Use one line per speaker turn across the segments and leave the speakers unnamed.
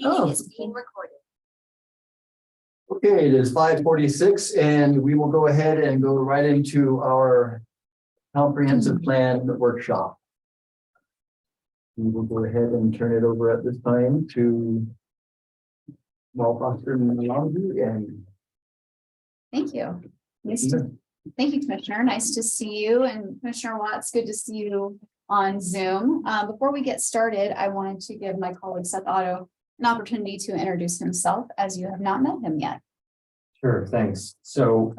Oh.
Is being recorded.
Okay, it is 5:46 and we will go ahead and go right into our comprehensive plan workshop. We will go ahead and turn it over at this time to Walt Foster and Longy and
Thank you. Thank you, Commissioner. Nice to see you, and Commissioner Watts, good to see you on Zoom. Before we get started, I wanted to give my colleague Seth Otto an opportunity to introduce himself, as you have not met him yet.
Sure, thanks. So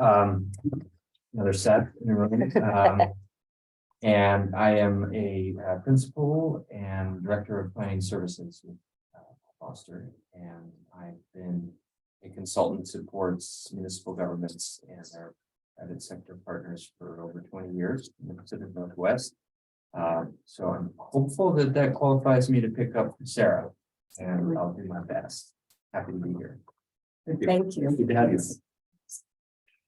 another Seth in the room. And I am a principal and director of planning services with Foster, and I've been a consultant that supports municipal governments and their private sector partners for over 20 years in the Pacific Northwest. So I'm hopeful that that qualifies me to pick up Sarah, and I'll do my best. Happy to be here.
Thank you.
Good to have you.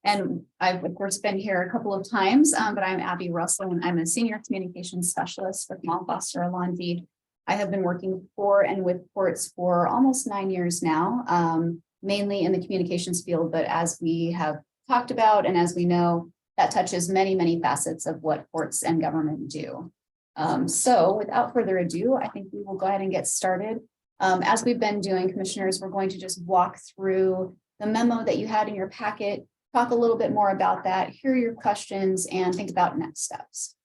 And I've of course been here a couple of times, but I'm Abby Russell and I'm a senior communications specialist with Walt Foster Longy. I have been working for and with ports for almost 9 years now, mainly in the communications field, but as we have talked about and as we know, that touches many, many facets of what ports and government do. So without further ado, I think we will go ahead and get started. As we've been doing, commissioners, we're going to just walk through the memo that you had in your packet, talk a little bit more about that, hear your questions, and think about next steps.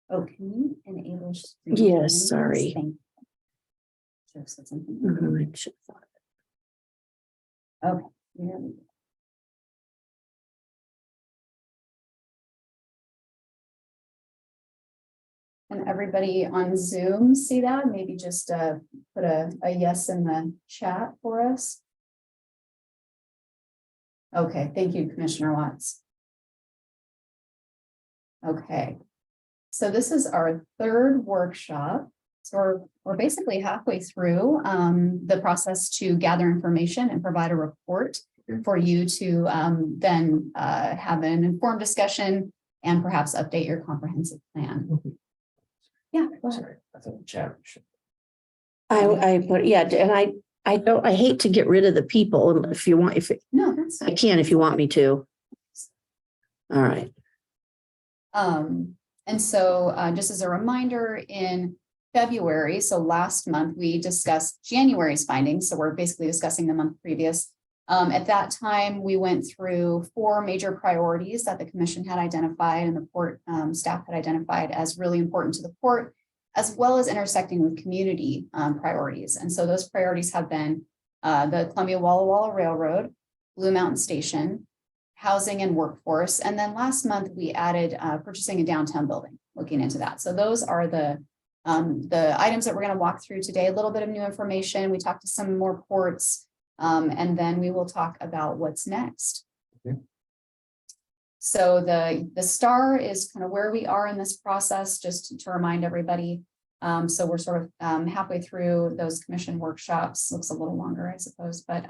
Oh, can you enable? screen
Yes,
sharing?
sorry.
Thank you. Should have said something.
I should have thought.
Okay. Here we go. And everybody on Zoom see that? Maybe just put a yes in the chat for us. Okay, thank you, Commissioner Watts. Okay, so this is our third workshop. So we're basically halfway through the process to gather information and provide a report for you to then have an informed discussion and perhaps update your comprehensive plan. Yeah, go ahead.
Sorry, I thought the chat.
I put, yeah, and I hate to get rid of the people if you want,
No, that's
I can, if you want me to. All right.
And so just as a reminder, in February, so last month, we discussed January's findings. So we're basically discussing the month previous. At that time, we went through 4 major priorities that the commission had identified and the port staff had identified as really important to the port, as well as intersecting with community priorities. And so those priorities have been the Columbia Walla Walla Railroad, Blue Mountain Station, housing and workforce. And then last month we added purchasing a downtown building, looking into that. So those are the items that we're going to walk through today. A little bit of new information. We talked to some more ports, and then we will talk about what's next.
Okay.
So the star is kind of where we are in this process, just to remind everybody. So we're sort of halfway through those commission workshops. Looks a little longer, I suppose, but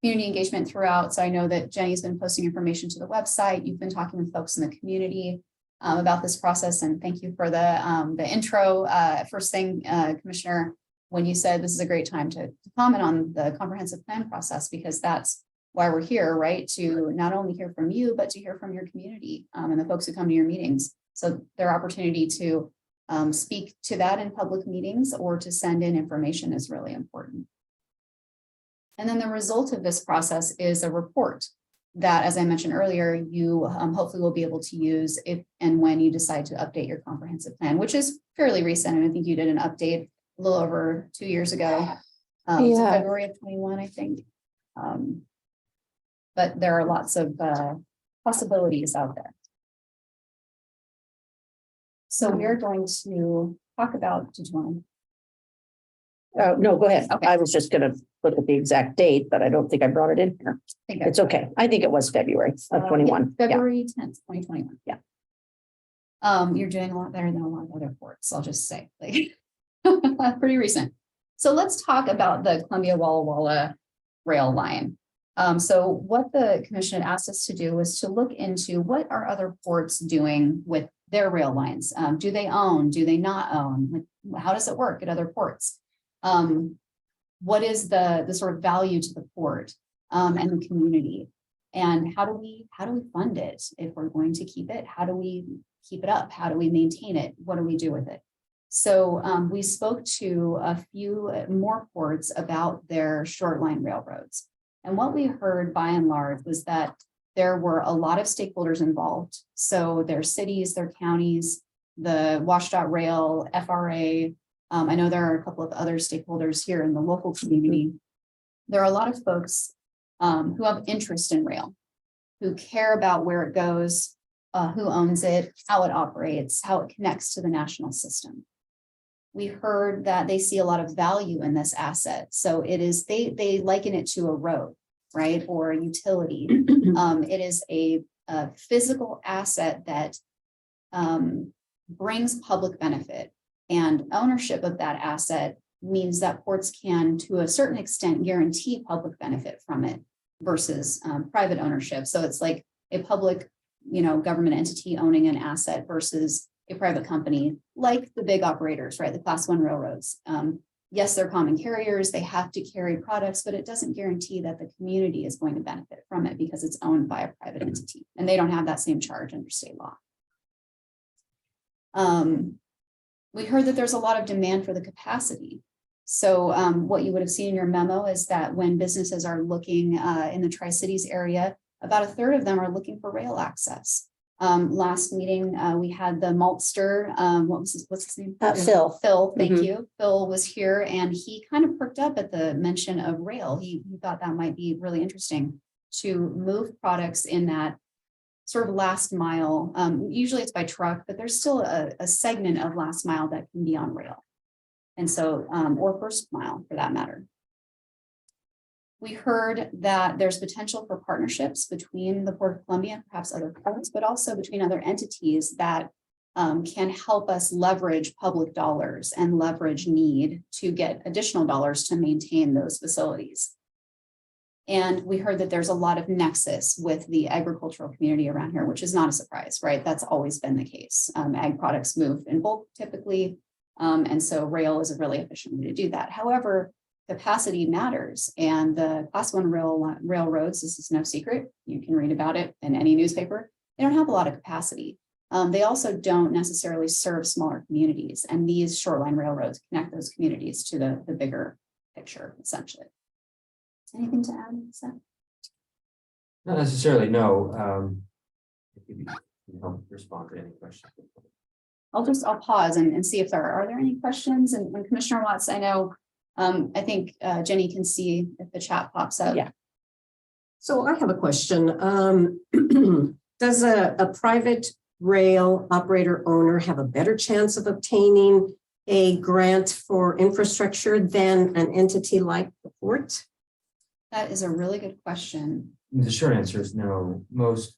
community engagement throughout. So I know that Jenny's been posting information to the website. You've been talking with folks in the community about this process, and thank you for the intro. First thing, Commissioner, when you said this is a great time to comment on the comprehensive plan process, because that's why we're here, right? To not only hear from you, but to hear from your community and the folks who come to your meetings. So their opportunity to speak to that in public meetings or to send in information is really important. And then the result of this process is a report that, as I mentioned earlier, you hopefully will be able to use if and when you decide to update your comprehensive plan, which is fairly recent. And I think you did an update a little over 2 years ago. So February of 21, I think. But there are lots of possibilities out there. So we're going to talk about, did you want to?
No, go ahead.
Okay.
I was just gonna look at the exact date, but I don't think I brought it in here.
think
It's okay. I think it was February of 21. Yeah.
February 10th, 2021.
Yeah.
You're doing a lot better than a lot of other ports, I'll just say, like, pretty recent. So let's talk about the Columbia Walla Walla rail line. So what the commission had asked us to do was to look into what are other ports doing with their rail lines? Do they own? Do they not own? Like, how does it work at other ports? What is the sort of value to the port and the community? And how do we fund it if we're going to keep it? How do we keep it up? How do we maintain it? What do we do with it? So we spoke to a few more ports about their short line railroads. And what we heard by and large was that there were a lot of stakeholders involved. So their cities, their counties, the WashDOT Rail, FRA. I know there are a couple of other stakeholders here in the local community. There are a lot of folks who have interest in rail, who care about where it goes, who owns it, how it operates, how it connects to the national system. We heard that they see a lot of value in this asset. So it is, they liken it to a road, right? Or a utility. It is a physical asset that brings public benefit, and ownership of that asset means that ports can, to a certain extent, guarantee public benefit from it versus private ownership. So it's like a public, government entity owning an asset versus a private company, like the big operators, right? The Class 1 railroads. Yes, they're common carriers, they have to carry products, but it doesn't guarantee that the community is going to benefit from it because it's owned by a private entity, and they don't have that same charge under state law. We heard that there's a lot of demand for the capacity. So what you would have seen in your memo is that when businesses are looking in the Tri-Cities area, about a third of them are looking for rail access. Last meeting, we had the maltster, what's his name?
Phil.
Phil, thank
Mhm.
you. Phil was here and he kind of perked up at the mention of rail. He thought that might be really interesting to move products in that sort of last mile. Usually it's by truck, but there's still a segment of last mile that can be on rail. And so, or first mile for that matter. We heard that there's potential for partnerships between the Port of Columbia and perhaps other ports, but also between other entities that can help us leverage public dollars and leverage need to get additional dollars to maintain those facilities. And we heard that there's a lot of nexus with the agricultural community around here, which is not a surprise, right? That's always been the case. Ag products move in bulk typically. And so rail is a really efficient way to do that. However, capacity matters, and the Class 1 railroads, this is no secret, you can read about it in any newspaper, they don't have a lot of capacity. They also don't necessarily serve smaller communities, and these shoreline railroads connect those communities to the bigger picture, essentially. Anything to add, Seth?
Not necessarily, no. You can respond to any questions.
I'll pause and see if are there any questions, and Commissioner Watts, I know, I think Jenny can see if the chat pops up.
Yeah.
So I have a question. Does a private rail operator owner have a better chance of obtaining a grant for infrastructure than an entity like the port?
That is a really good question.
The short answer is no. Most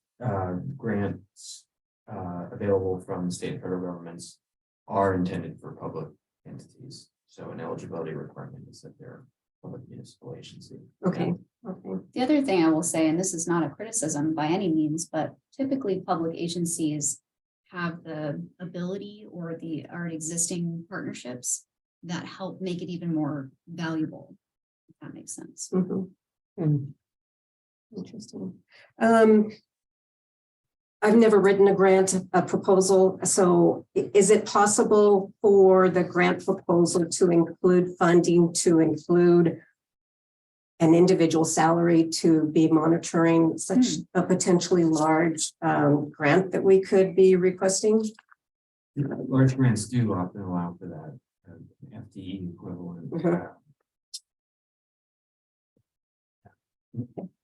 grants available from state and federal governments are intended for public entities. So an eligibility requirement is that they're public municipal agency.
Okay.
The other thing I will say, and this is not a criticism by any means, but typically public agencies have the ability or our existing partnerships that help make it even more valuable, if that makes sense.
Interesting. I've never written a proposal. So is it possible for the grant proposal to include funding, to include an individual salary to be monitoring such a potentially large grant that we could be requesting?
Large grants do often allow for that FTE equivalent.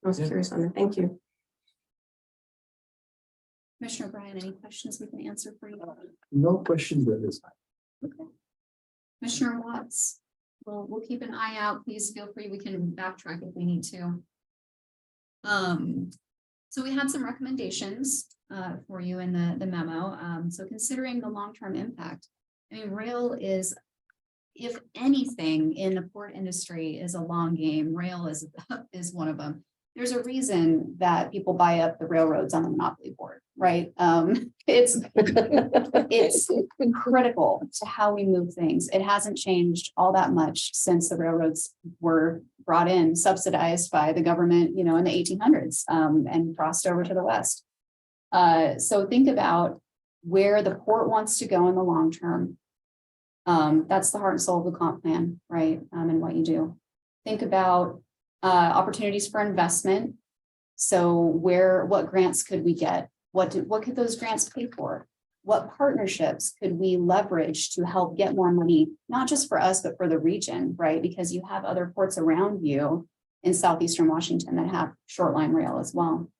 I was curious on that. Thank you.
Commissioner Bryan, any questions we can answer for you?
No questions at this time.
Okay. Commissioner Watts, we'll keep an eye out. Please feel free. We can backtrack if we need to. So we had some recommendations for you in the memo. So considering the long-term impact, I mean, rail is, if anything in the port industry is a long game, rail is one of them. there's a reason that people buy up the railroads on the monopoly board, right? It's critical to how we move things. It hasn't changed all that much since the railroads were brought in, subsidized by the government, in the 1800s, and crossed over to the west. So think about where the port wants to go in the long term. That's the heart and soul of the comp plan, right? And what you do. Think about opportunities for investment. So what grants could we get? What could those grants pay for? What partnerships could we leverage to help get more money, not just for us, but for the region, right? Because you have other ports around you in southeastern Washington that have short line rail as well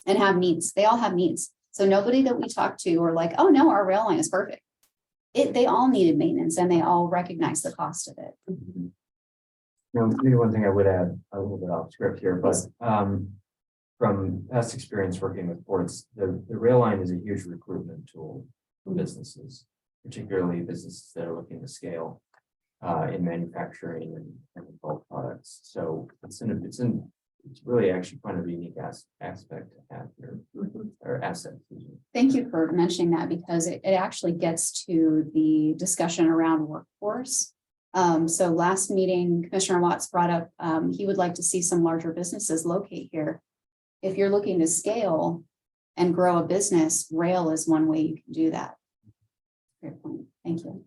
and have needs. They all have needs. So nobody that we talk to are like, oh no, our rail line is perfect. They all needed maintenance and they all recognize the cost of it.
Maybe one thing I would add, a little bit off script here, but from past experience working with ports, the rail line is a huge recruitment tool for businesses, particularly businesses that are looking to scale in manufacturing and bulk products. So it's really actually kind of a unique aspect to have here, or asset.
Thank you for mentioning that because it actually gets to the discussion around workforce. So last meeting, Commissioner Watts brought up, he would like to see some larger businesses locate here. If you're looking to scale and grow a business, rail is one way you can do that. Great point. Thank you.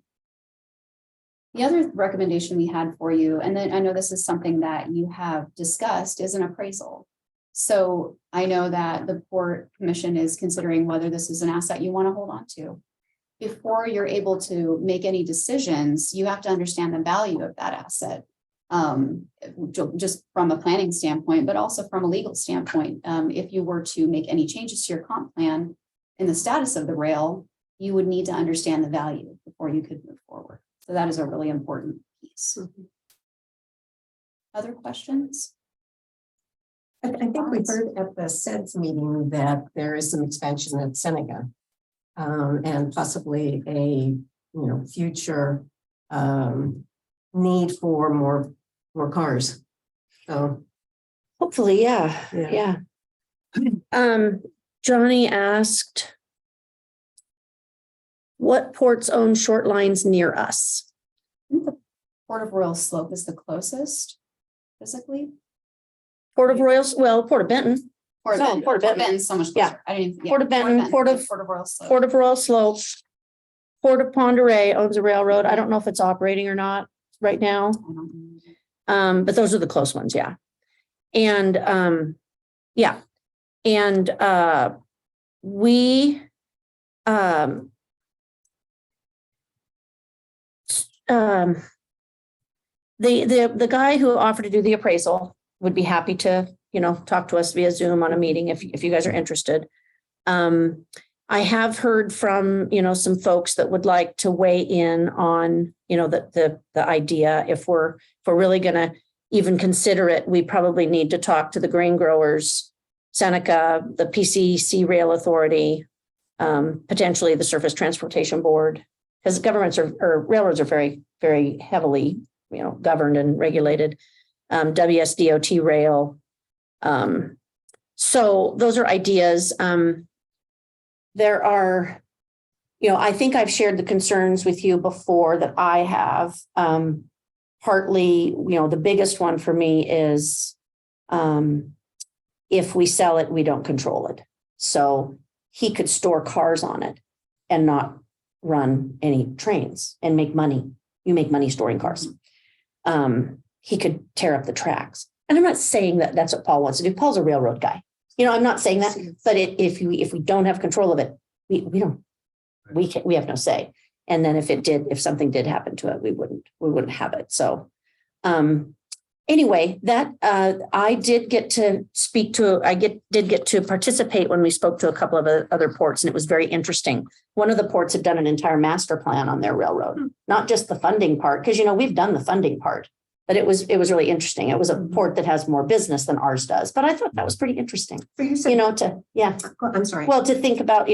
The other recommendation we had for you, and then I know this is something that you have discussed, is an appraisal. So I know that the Port Commission is considering whether this is an asset you want to hold on to. Before you're able to make any decisions, you have to understand the value of that asset. Just from a planning standpoint, but also from a legal standpoint. If you were to make any changes to your comp plan in the status of the rail, you would need to understand the value before you could move forward. So that is a really important piece. Other questions?
I think we heard at the SEDS meeting that there is some expansion at Seneca. And possibly a future need for more cars. So
Hopefully, yeah. Johnny asked, what ports own short lines near us?
I think the Port of Royal Slope is the closest physically.
Port of Royals, well, Port of Benton,
Port of
No,
Benton.
Port of Benton.
Benton's so much
Yeah.
closer. I didn't.
Port of Benton, Port of
Royal Slope.
Port of Royal Slope, Port of Ponderay owns a railroad. I don't know if it's operating or not right now.
I don't know.
But those are the close ones, yeah. And we the guy who offered to do the appraisal would be happy to, talk to us via Zoom on a meeting if you guys are interested. I have heard from, some folks that would like to weigh in on, the idea. If we're really going to even consider it, we probably need to talk to the grain growers, Seneca, the PCC Rail Authority, potentially the Surface Transportation Board, because governments or railroads are very, very heavily, governed and regulated. WSDOT Rail. So those are ideas. There are, I think I've shared the concerns with you before that I have. Partly, the biggest one for me is if we sell it, we don't control it. So he could store cars on it and not run any trains and make money. You make money storing cars. He could tear up the tracks. And I'm not saying that that's what Paul wants to do. Paul's a railroad guy. I'm not saying that, but if we don't have control of it, we have no say. And then if something did happen to it, we wouldn't have it. So, anyway, that, I did get to did get to participate when we spoke to a couple of other ports, and it was very interesting. One of the ports had done an entire master plan on their railroad, not just the funding part, because, we've done the funding part, but it was really interesting. It was a port that has more business than ours does, but I thought that was pretty interesting,
so you said, I'm sorry.
well, to think about,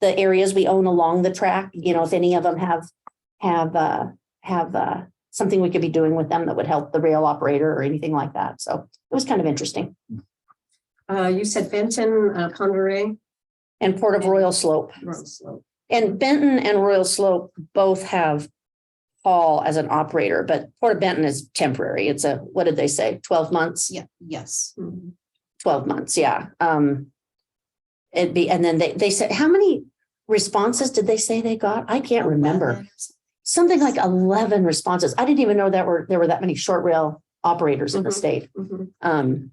the areas we own along the track, if any of them have something we could be doing with them that would help the rail operator or anything like that. So it was kind of interesting.
You said Benton, Ponderay,
And Port of Royal Slope.
Rosslow.
And Benton and Royal Slope both have Paul as an operator, but Port of Benton is temporary. It's a, what did they say? 12 months?
Yeah, yes.
Mhm.
12 months, yeah. It'd be, and then they said, how many responses did they say they got? I can't remember. Something like 11 responses. I didn't even know there were that many short rail operators in the
Mhm.
state.
Mhm.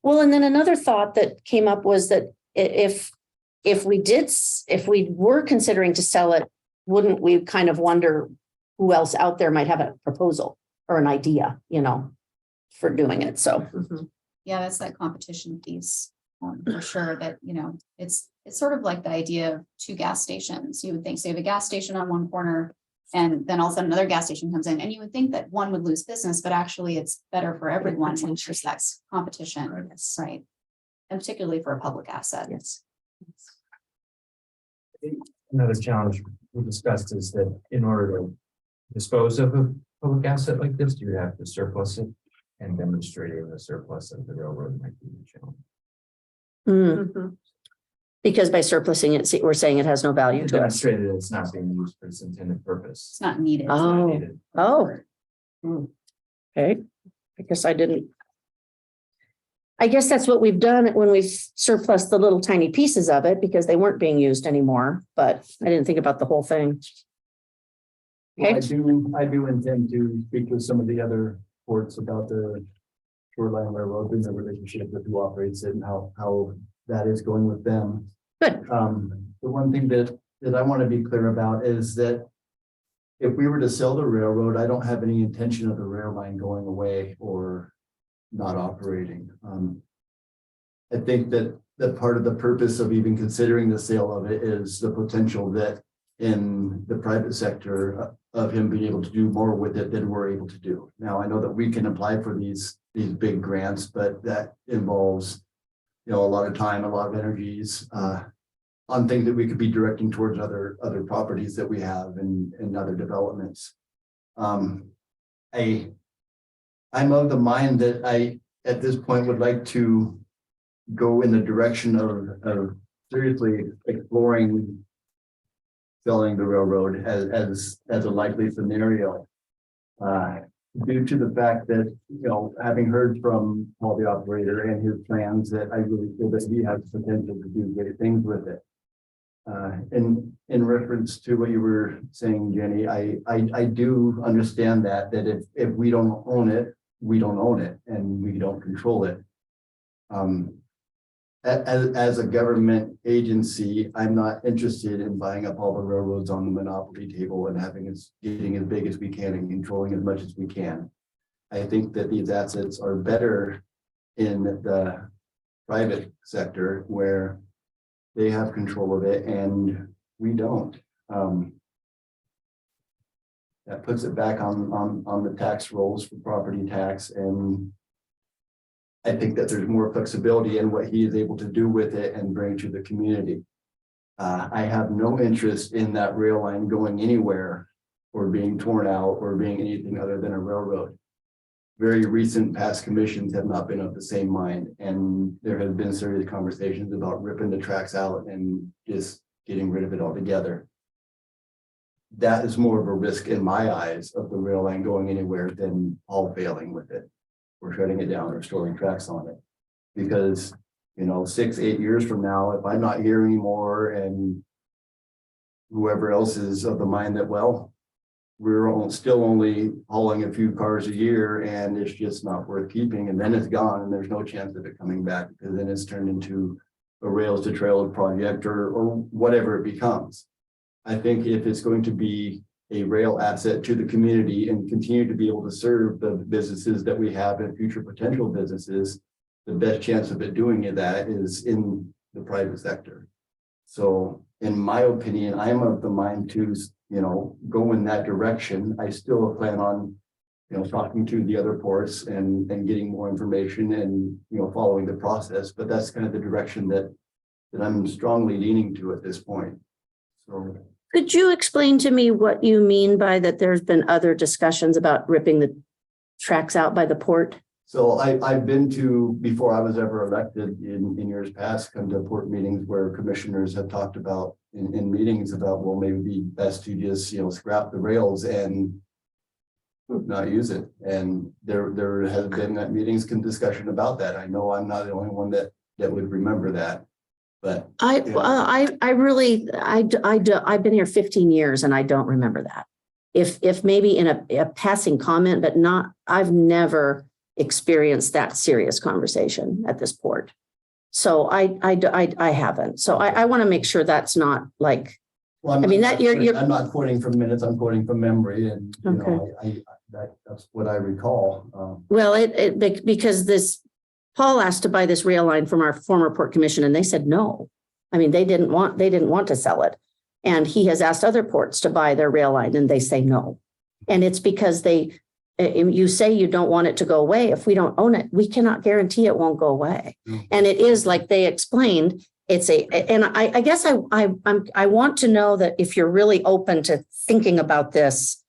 Well, and then another thought that came up was that if we were considering to sell it, wouldn't we kind of wonder who else out there might have a proposal or an idea, for doing it? So,
Mhm.
Yeah, that's that competition piece, for sure, that, it's sort of like the idea of two gas stations. You would think, so you have a gas station on one corner, and then all of a sudden another gas station comes in, and you would think that one would lose business, but actually it's better for everyone when there's that competition,
Yes.
right? And particularly for a public asset.
Yes.
Another challenge we discussed is that in order to dispose of a public asset like this, you have to surplus it, and demonstrating the surplus of the railroad might be a challenge.
Mhm.
because by surplusing it, we're saying it has no value to us.
Demonstrated it's not being used for its intended purpose.
It's not needed.
It's not
Oh.
needed.
Okay, I guess I didn't. I guess that's what we've done when we've surplus the little tiny pieces of it because they weren't being used anymore, but I didn't think about the whole thing.
Well,
Okay.
I do intend to speak with some of the other ports about the shoreline railroad and the relationship with who operates it and how that is going with them.
Good.
The one thing that I want to be clear about is that if we were to sell the railroad, I don't have any intention of the rail line going away or not operating. I think that part of the purpose of even considering the sale of it is the potential that in the private sector of him being able to do more with it than we're able to do. Now, I know that we can apply for these big grants, but that involves, a lot of time, a lot of energies, on things that we could be directing towards other properties that we have and other developments. I'm of the mind that I, at this point, would like to go in the direction of seriously exploring selling the railroad as a likely scenario. Due to the fact that, having heard from Paul the operator and his plans, that I really feel that he has the potential to do great things with it. In reference to what you were saying, Jenny, I do understand that if we don't own it, we don't own it and we don't control it. As a government agency, I'm not interested in buying up all the railroads on the monopoly table and getting as big as we can and controlling as much as we can. I think that these assets are better in the private sector where they have control of it and we don't. That puts it back on the tax rolls for property tax, and I think that there's more flexibility in what he is able to do with it and bring to the community. I have no interest in that rail line going anywhere or being torn out or being anything other than a railroad. Very recent past commissions have not been of the same mind, and there have been serious conversations about ripping the tracks out and just getting rid of it altogether. That is more of a risk in my eyes of the rail line going anywhere than all failing with it. We're shutting it down or storing tracks on it. Because, 6-8 years from now, if I'm not here anymore and whoever else is of the mind that, well, we're still only hauling a few cars a year and it's just not worth keeping, and then it's gone and there's no chance of it coming back because then it's turned into a rails to trail project or whatever it becomes. I think if it's going to be a rail asset to the community and continue to be able to serve the businesses that we have and future potential businesses, the best chance of it doing that is in the private sector. So in my opinion, I'm of the mind to, go in that direction. I still plan on, talking to the other ports and getting more information and, following the process, but that's kind of the direction that I'm strongly leaning to at this point. So.
Could you explain to me what you mean by that there's been other discussions about ripping the tracks out by the port?
So I've been to, before I was ever elected in years past, come to port meetings where commissioners have talked about in meetings about, well, maybe it'd be best to just, scrap the rails and not use it. And there has been at meetings discussion about that. I know I'm not the only one that would remember that. But
I've been here 15 years and I don't remember that. If maybe in a passing comment, but not, I've never experienced that serious conversation at this port. So I haven't. So I want to make sure that's not like,
well,
I mean, that you're-
I'm not quoting from minutes, I'm quoting from memory, and that's what I recall.
well, because Paul asked to buy this rail line from our former port commission and they said no. I mean, they didn't want to sell it. And he has asked other ports to buy their rail line and they say no. And it's because you say you don't want it to go away. If we don't own it, we cannot guarantee it won't go away.
Mm.
And it is like they explained, and I guess I want to know that if you're really open to thinking about this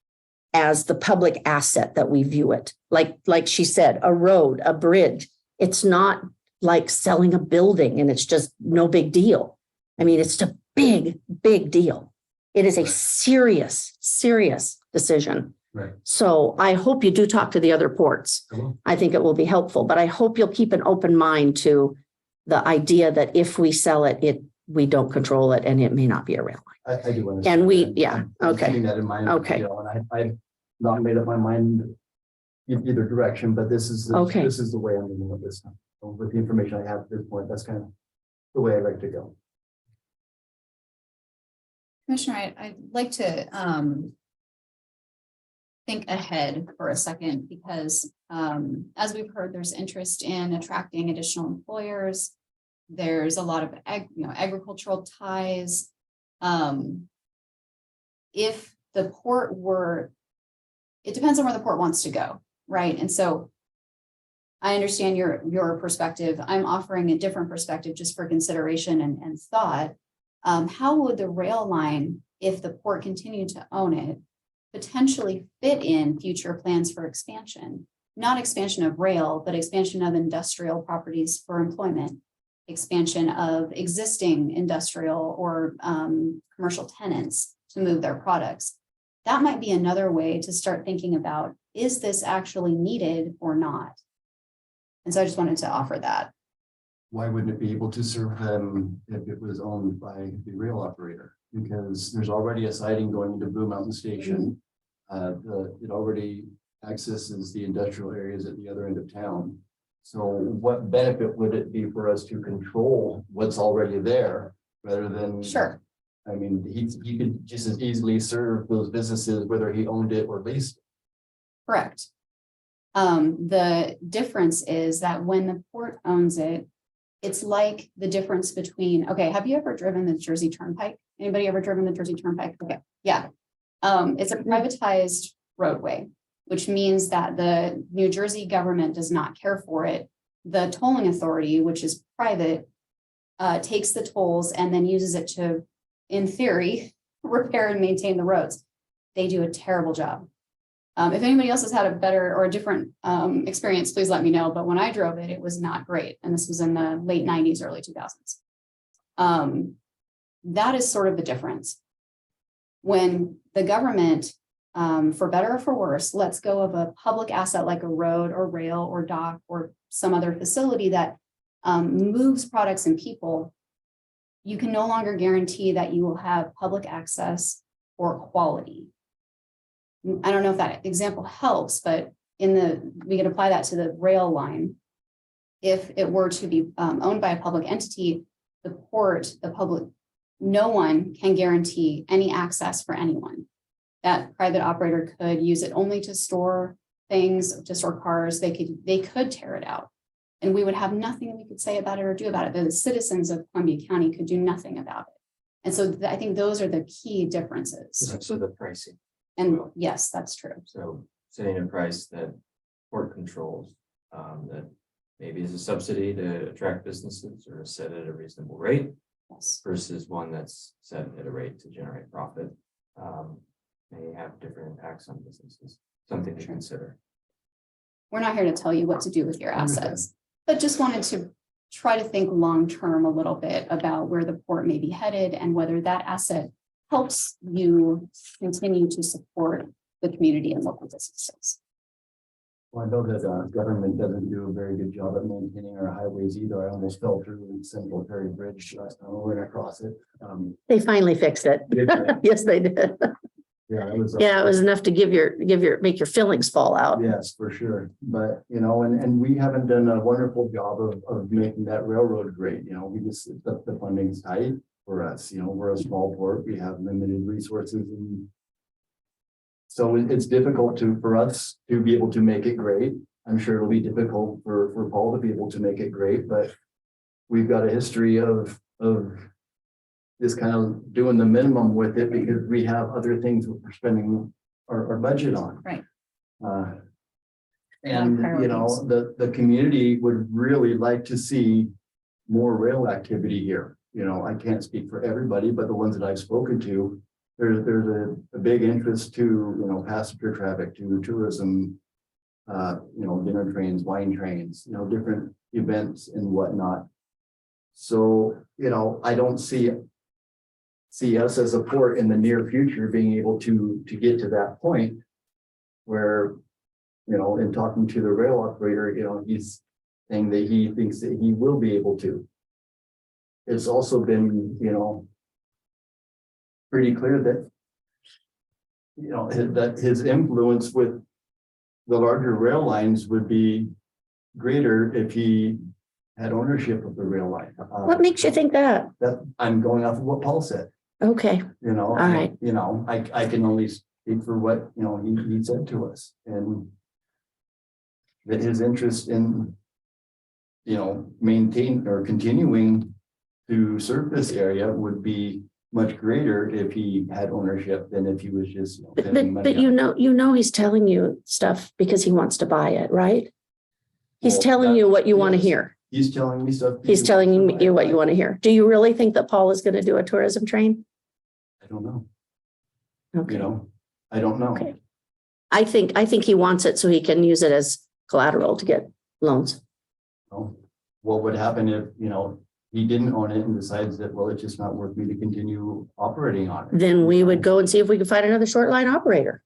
as the public asset that we view it, like she said, a road, a bridge. It's not like selling a building and it's just no big deal. I mean, it's a big, big deal. It is a serious, serious decision.
Right.
So I hope you do talk to the other ports. I think it will be helpful, but I hope you'll keep an open mind to the idea that if we sell it, we don't control it and it may not be a rail line.
I do understand.
And we,
that.
yeah,
I'm
okay.
keeping that in mind.
Okay.
And I've not made up my mind in either direction, but this is
Okay.
this is the way I'm moving with this. So with the information I have at this point, that's kind of the way I like to go.
Commissioner, I'd like to think ahead for a second because as we've heard, there's interest in attracting additional employers. There's a lot of agricultural ties. If the port were, it depends on where the port wants to go, right? And so I understand your perspective. I'm offering a different perspective just for consideration and thought. How would the rail line, if the port continued to own it, potentially fit in future plans for expansion? Not expansion of rail, but expansion of industrial properties for employment, expansion of existing industrial or commercial tenants to move their products. That might be another way to start thinking about, is this actually needed or not? And so I just wanted to offer that.
Why wouldn't it be able to serve them if it was owned by the rail operator? Because there's already a siding going into Blue Mountain Station. It already accesses the industrial areas at the other end of town. So what benefit would it be for us to control what's already there rather than?
Sure.
I mean, he could just as easily serve those businesses whether he owned it or leased.
Correct. The difference is that when the port owns it, it's like the difference between, okay, have you ever driven the Jersey Turnpike? Anybody ever driven the Jersey Turnpike? Okay, yeah. It's a privatized roadway, which means that the New Jersey government does not care for it. The tolling authority, which is private, takes the tolls and then uses it to, in theory, repair and maintain the roads. They do a terrible job. If anybody else has had a better or a different experience, please let me know. But when I drove it, it was not great. And this was in the late 90s, early 2000s. That is sort of the difference. When the government, for better or for worse, lets go of a public asset like a road or rail or dock or some other facility that moves products and people, you can no longer guarantee that you will have public access or quality. I don't know if that example helps, but we could apply that to the rail line. If it were to be owned by a public entity, the port, the public, no one can guarantee any access for anyone. That private operator could use it only to store things, to store cars. They could tear it out, and we would have nothing we could say about it or do about it. The citizens of Columbia County could do nothing about it. And so I think those are the key differences.
So the pricing.
And yes, that's true.
So setting a price that port controls, that maybe is a subsidy to attract businesses or set at a reasonable rate
Yes.
versus one that's set at a rate to generate profit, may have different impacts on businesses, something to consider.
We're not here to tell you what to do with your
Understand.
assets, but just wanted to try to think long-term a little bit about where the port may be headed and whether that asset helps you continue to support the community and local businesses.
Well, I know that government doesn't do a very good job at maintaining our highways either. I almost fell through in Central Ferry Bridge last time I went across it.
They finally fixed it. Yes, they did.
Yeah, it was.
Yeah, it was enough to make your fillings fall out.
Yes, for sure. But, you know, and we haven't done a wonderful job of making that railroad great. You know, we just, the funding's tight for us, you know, we're a small port, we have limited resources and so it's difficult for us to be able to make it great. I'm sure it'll be difficult for Paul to be able to make it great, but we've got a history of just kind of doing the minimum with it because we have other things we're spending our budget on.
Right.
And, you know, the community would really like to see more rail activity here. You know, I can't speak for everybody, but the ones that I've spoken to, there's a big interest to, you know, passenger traffic, to tourism, you know, dinner trains, wine trains, you know, different events and whatnot. So, you know, I don't see us as a port in the near future being able to get to that point where, you know, in talking to the rail operator, you know, he's saying that he thinks that he will be able to. It's also been, you know, pretty clear that, you know, that his influence with the larger rail lines would be greater if he had ownership of the rail line.
What makes you think that?
That I'm going off of what Paul said,
Okay,
you know.
all right.
You know, I can only speak for what, you know, he said to us and that his interest in, you know, maintain or continuing to serve this area would be much greater if he had ownership than if he was just, you know, spending money
But
on it.
you know, he's telling you stuff because he wants to buy it, right? He's
Well,
telling
that-
you what you want to
yes.
hear.
He's telling me stuff.
He's telling you what you want to hear. Do you really think that Paul is going to do a tourism train?
I don't know,
Okay.
you know, I don't know.
Okay. I think he wants it so he can use it as collateral to get loans.
Know, what would happen if, you know, he didn't own it and decides that, well, it's just not worth me to continue operating on it.
Then we would go and see if we could find another short line operator.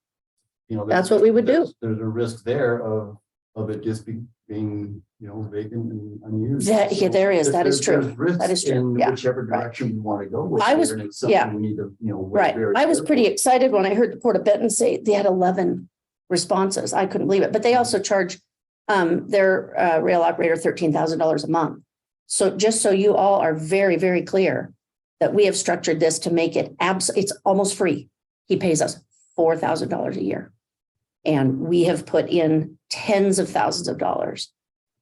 You know,
That's what we would do.
There's a risk there of it just being, you know, vacant and unused.
Yeah, there is. That is true.
There's risks
That is true.
in
Yeah.
whichever
Right.
direction we want to go with.
I was-
here, and it's something
yeah.
We need to, you know. weigh
Right.
very
I was pretty
carefully.
excited when I heard the Port of Benton say they had 11 responses. I couldn't believe it, but they also charge their rail operator $13,000 a month. So just so you all are very, very clear that we have structured this to make it it's almost free. He pays us $4,000 a year. And we have put in tens of thousands of dollars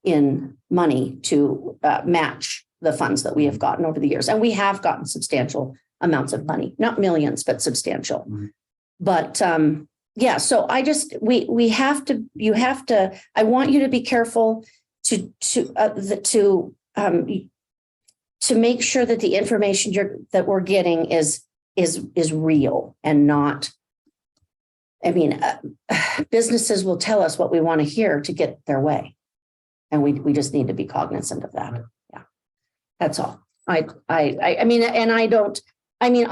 in money to match the funds that we have gotten over the years. And we have gotten substantial amounts of money, not millions, but substantial.
Mhm.
But yeah, so we have to, I want you to be careful to make sure that the information that we're getting is real and not, I mean, businesses will tell us what we want to hear to get their way. And we just need to be cognizant of that. Yeah, that's all. I mean, and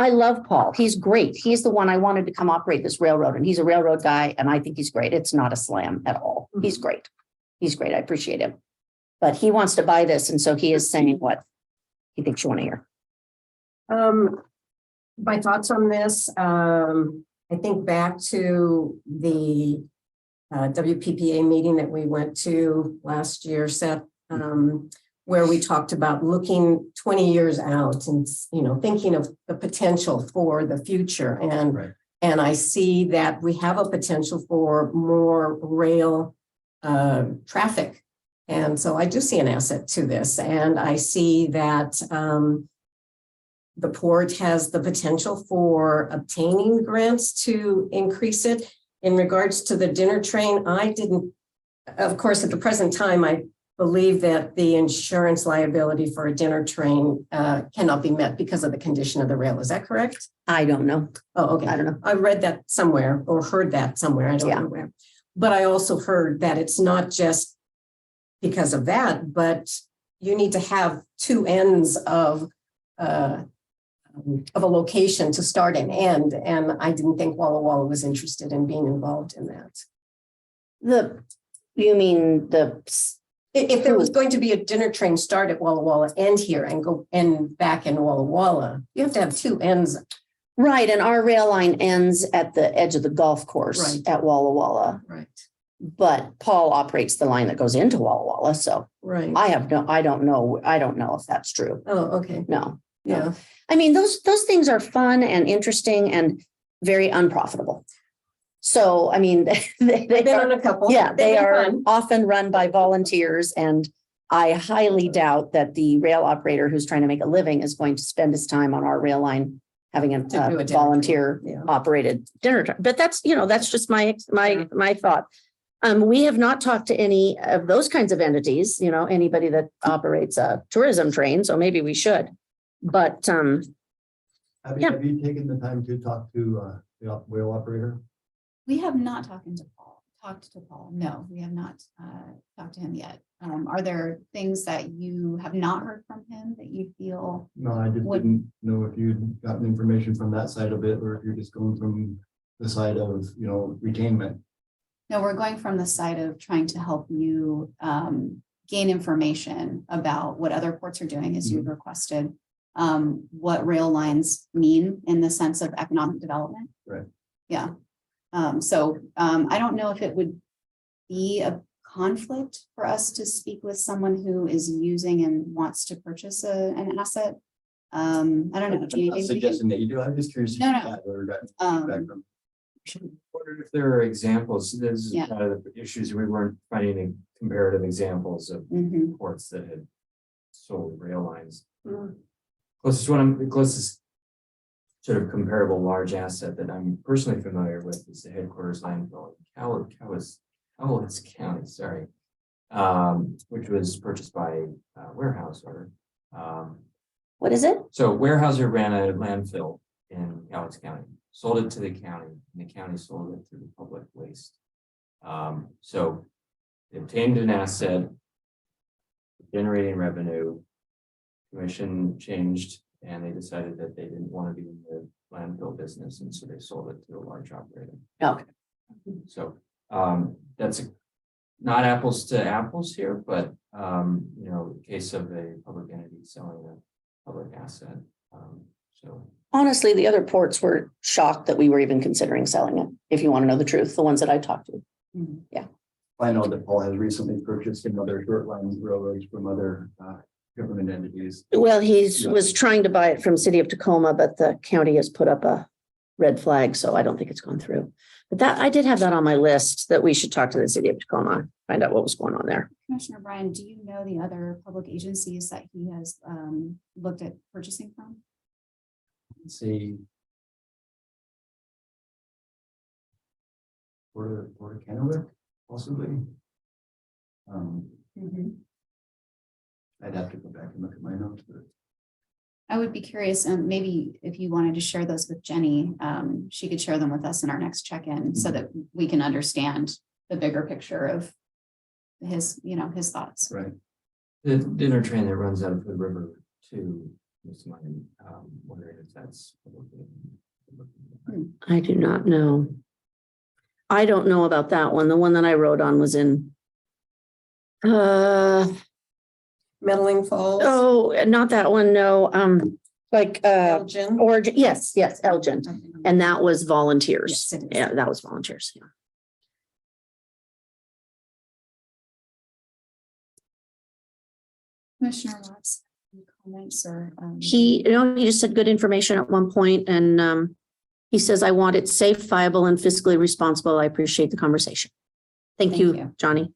I love Paul. He's great. He's the one I wanted to come operate this railroad, and he's a railroad guy, and I think he's great. It's not a slam at all. He's great. He's great. I appreciate him. But he wants to buy this, and so he is saying what he thinks you want to hear.
My thoughts on this, I think back to the WPPA meeting that we went to last year, Seth, where we talked about looking 20 years out and, you know, thinking of the potential for the future.
Right.
And I see that we have a potential for more rail traffic. And so I do see an asset to this. And I see that the port has the potential for obtaining grants to increase it. In regards to the dinner train, of course, at the present time, I believe that the insurance liability for a dinner train cannot be met because of the condition of the rail. Is that correct?
I don't know.
Oh, okay.
I don't know.
I read that somewhere or heard that somewhere. I don't
Yeah.
know where. But I also heard that it's not just because of that, but you need to have two ends of a location to start and end. And I didn't think Walla Walla was interested in being involved in that.
You mean
If there was going to be a dinner train start at Walla Walla, end here and go and back in Walla Walla, you have to have two ends.
right, and our rail line ends at the edge of the golf course
Right.
at Walla Walla.
Right.
But Paul operates the line that goes into Walla Walla, so
Right.
I don't know if that's true.
Oh, okay.
No.
Yeah.
I mean, those things are fun and interesting and very unprofitable. So, I mean, they
Been
are,
on a couple.
yeah, they
They've been
are
fun.
often run by volunteers, and I highly doubt that the rail operator who's trying to make a living is going to spend his time on our rail line having a
To do a dinner
volunteer
train, yeah.
operated dinner. But that's just my thought. We have not talked to any of those kinds of entities, anybody that operates a tourism train, so maybe we should. But Yeah.
Have you taken the time to talk to the whale operator?
We have not talked to Paul. No, we have not talked to him yet. Are there things that you have not heard from him that you feel?
No, I just
What-
didn't know if you'd gotten information from that side of it, or if you're just going from the side of, retainment.
No, we're going from the side of trying to help you gain information about what other ports are doing as you've requested. What rail lines mean in the sense of economic development.
Right.
Yeah. So I don't know if it would be a conflict for us to speak with someone who is using and wants to purchase an asset. I don't know.
I'm
Do you
not
think we can-
suggesting that you do, I'm just curious. if
No,
you
no.
had or gotten
Um,
feedback from-
Wondered if there are examples, this is
Yeah.
one of the issues, we weren't finding any comparative examples of
Mhm.
ports that had sold rail lines.
Mm.
The closest sort of comparable large asset that I'm personally familiar with is the headquarters landfill in Cowlitz County, sorry. Which was purchased by Weyerhaeuser.
what is it?
So Weyerhaeuser ran a landfill in Cowlitz County, sold it to the county, and the county sold it to the public waste. So they obtained an asset, generating revenue. Commission changed, and they decided that they didn't want to be in the landfill business, and so they sold it to a large operator.
Okay.
So that's not apples to apples here, but case of a public entity selling a public asset. So
Honestly, the other ports were shocked that we were even considering selling it, if you want to know the truth, the ones that I talked to.
Mhm.
I know that Paul has recently purchased some other short line railroads from other government entities.
Well, he
Yeah.
was trying to buy it from City of Tacoma, but the county has put up a red flag, so I don't think it's gone through. But I did have that on my list, that we should talk to the City of Tacoma, find out what was going on there.
Commissioner Brian, do you know the other public agencies that he has looked at purchasing from?
Let's see. Port of Kennewick, possibly. I'd have to go back and look at my notes, but
I would be curious, and maybe if you wanted to share those with Jenny, she could share them with us in our next check-in so that we can understand the bigger picture of his thoughts.
right.
the dinner train that runs out of Hood River to was mine, wondering if that's.
I do not know. I don't know about that one. The one that I wrote on was in
Meddling Falls.
not that one, no,
Elgin.
Origin, yes, Elgin. And that was volunteers.
Yes, it is.
Yeah, that was volunteers. Yeah.
Commissioner Watts, any comments or?
He just said good information at one point, and he says, I want it safe, viable, and fiscally responsible. I appreciate the conversation. Thank
Thank
you,
you.
Johnny.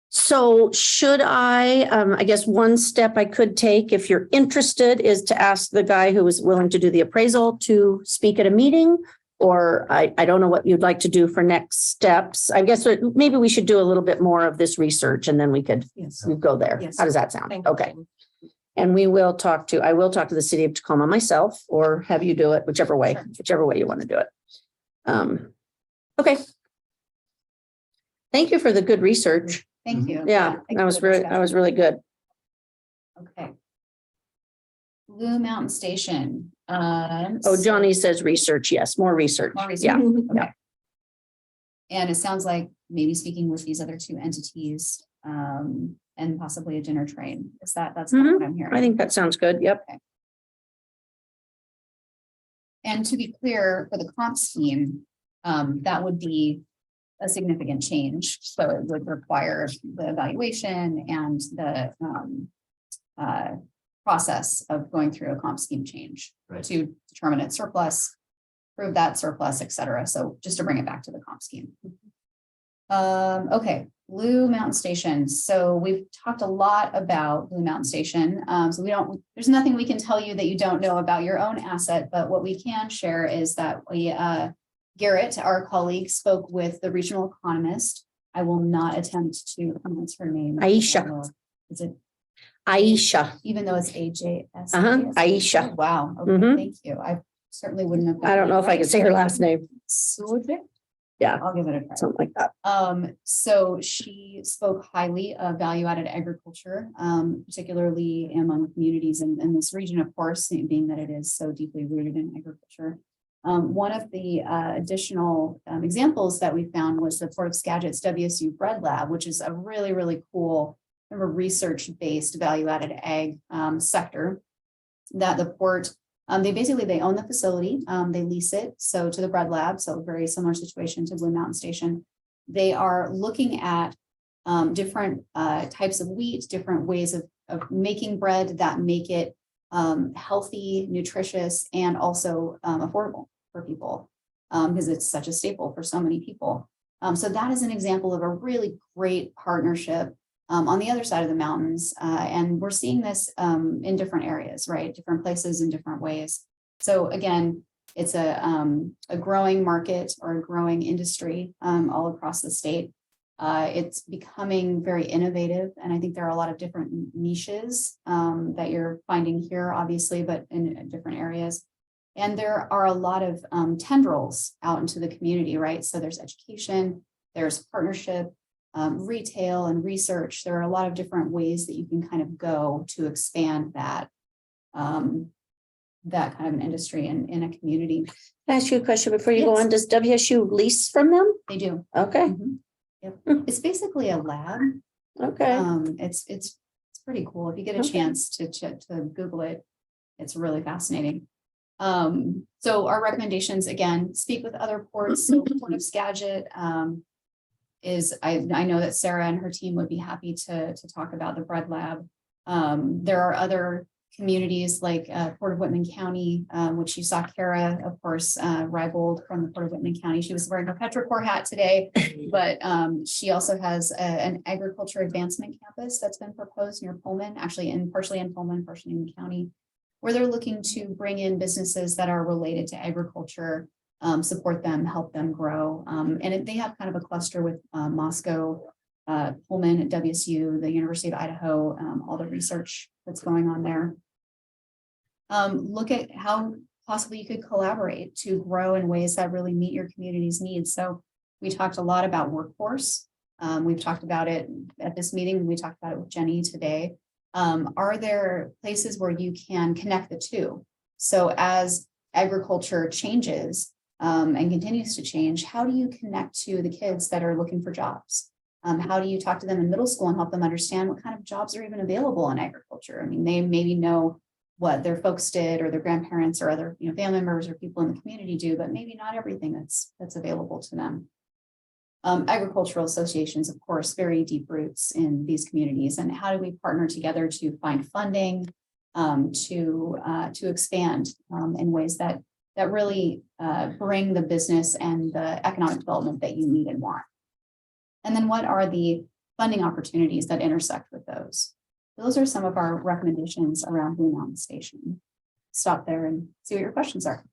So should I guess one step I could take, if you're interested, is to ask the guy who was willing to do the appraisal to speak at a meeting? Or I don't know what you'd like to do for next steps. I guess maybe we should do a little bit more of this research and then we could
Yes.
go there.
Yes.
How does that sound?
Thank you.
Okay. And I will talk to the City of Tacoma myself, or have you do it, whichever way
Sure.
you want to do it. Okay. Thank you for the good research.
Thank you.
Yeah,
thank you
that was
for the
really, that was really good.
Okay. Blue Mountain Station.
Oh, Johnny says research. Yes, more research.
More research.
Yeah.
Okay. And it sounds like maybe speaking with these other two entities, and possibly a dinner train. That's kind of what I'm hearing.
I think that sounds good. Yep.
And to be clear, for the comp scheme, that would be a significant change. So it would require the evaluation and the process of going through a comp scheme change
Right.
to determine its surplus, prove that surplus, et cetera. So just to bring it back to the comp scheme. Okay, Blue Mountain Station. So we've talked a lot about Blue Mountain Station. So there's nothing we can tell you that you don't know about your own asset, but what we can share is that Garrett, our colleague, spoke with the regional economist. I will not attempt to pronounce her name.
Aisha.
Is it,
Aisha.
even though it's AJS?
Aisha.
Wow, okay,
Mhm.
thank you. I certainly wouldn't have.
I don't know if I can say her last name.
Sujik?
Yeah.
I'll give it a try.
Something like that.
So she spoke highly of value-added agriculture, particularly among communities in this region, of course, being that it is so deeply rooted in agriculture. One of the additional examples that we found was the Port of Skagit's WSU Bread Lab, which is a really, really cool research-based value-added ag sector that the port, they own the facility, they lease it, so to the Bread Lab, so very similar situation to Blue Mountain Station. They are looking at different types of wheat, different ways of making bread that make it healthy, nutritious, and also affordable for people, because it's such a staple for so many people. So that is an example of a really great partnership on the other side of the mountains. And we're seeing this in different areas, right? Different places in different ways. So again, it's a growing market or a growing industry all across the state. It's becoming very innovative. And I think there are a lot of different niches that you're finding here, obviously, but in different areas. And there are a lot of tendrils out into the community, right? So there's education, there's partnership, retail and research. There are a lot of different ways that you can kind of go to expand that that kind of an industry in a community.
Can I ask you a question before you go
Yes.
on? Does WSU lease from them?
They do.
Okay.
Mhm. Yep. It's basically a lab.
Okay.
It's pretty cool. If you get a
Okay.
chance to Google it, it's really fascinating. So our recommendations, again, speak with other ports. So Port of Skagit I know that Sarah and her team would be happy to talk about the Bread Lab. There are other communities like Port of Whitman County, which you saw Kara, of course, Rybold from the Port of Whitman County. She was wearing her Petrichor hat today, but she also has an agriculture advancement campus that's been proposed near Pullman, actually partially in Pullman, partially in the county, where they're looking to bring in businesses that are related to agriculture, support them, help them grow. And they have kind of a cluster with Moscow, Pullman at WSU, the University of Idaho, all the research that's going on there. Look at how possibly you could collaborate to grow in ways that really meet your community's needs. So we talked a lot about workforce. We've talked about it at this meeting. We talked about it with Jenny today. Are there places where you can connect the two? So as agriculture changes and continues to change, how do you connect to the kids that are looking for jobs? How do you talk to them in middle school and help them understand what kind of jobs are even available in agriculture? I mean, they maybe know what their folks did or their grandparents or other family members or people in the community do, but maybe not everything that's available to them. Agricultural associations, of course, very deep roots in these communities. And how do we partner together to find funding to expand in ways that really bring the business and the economic development that you need and want? And then what are the funding opportunities that intersect with those? Those are some of our recommendations around Blue Mountain Station. Stop there and see what your questions are.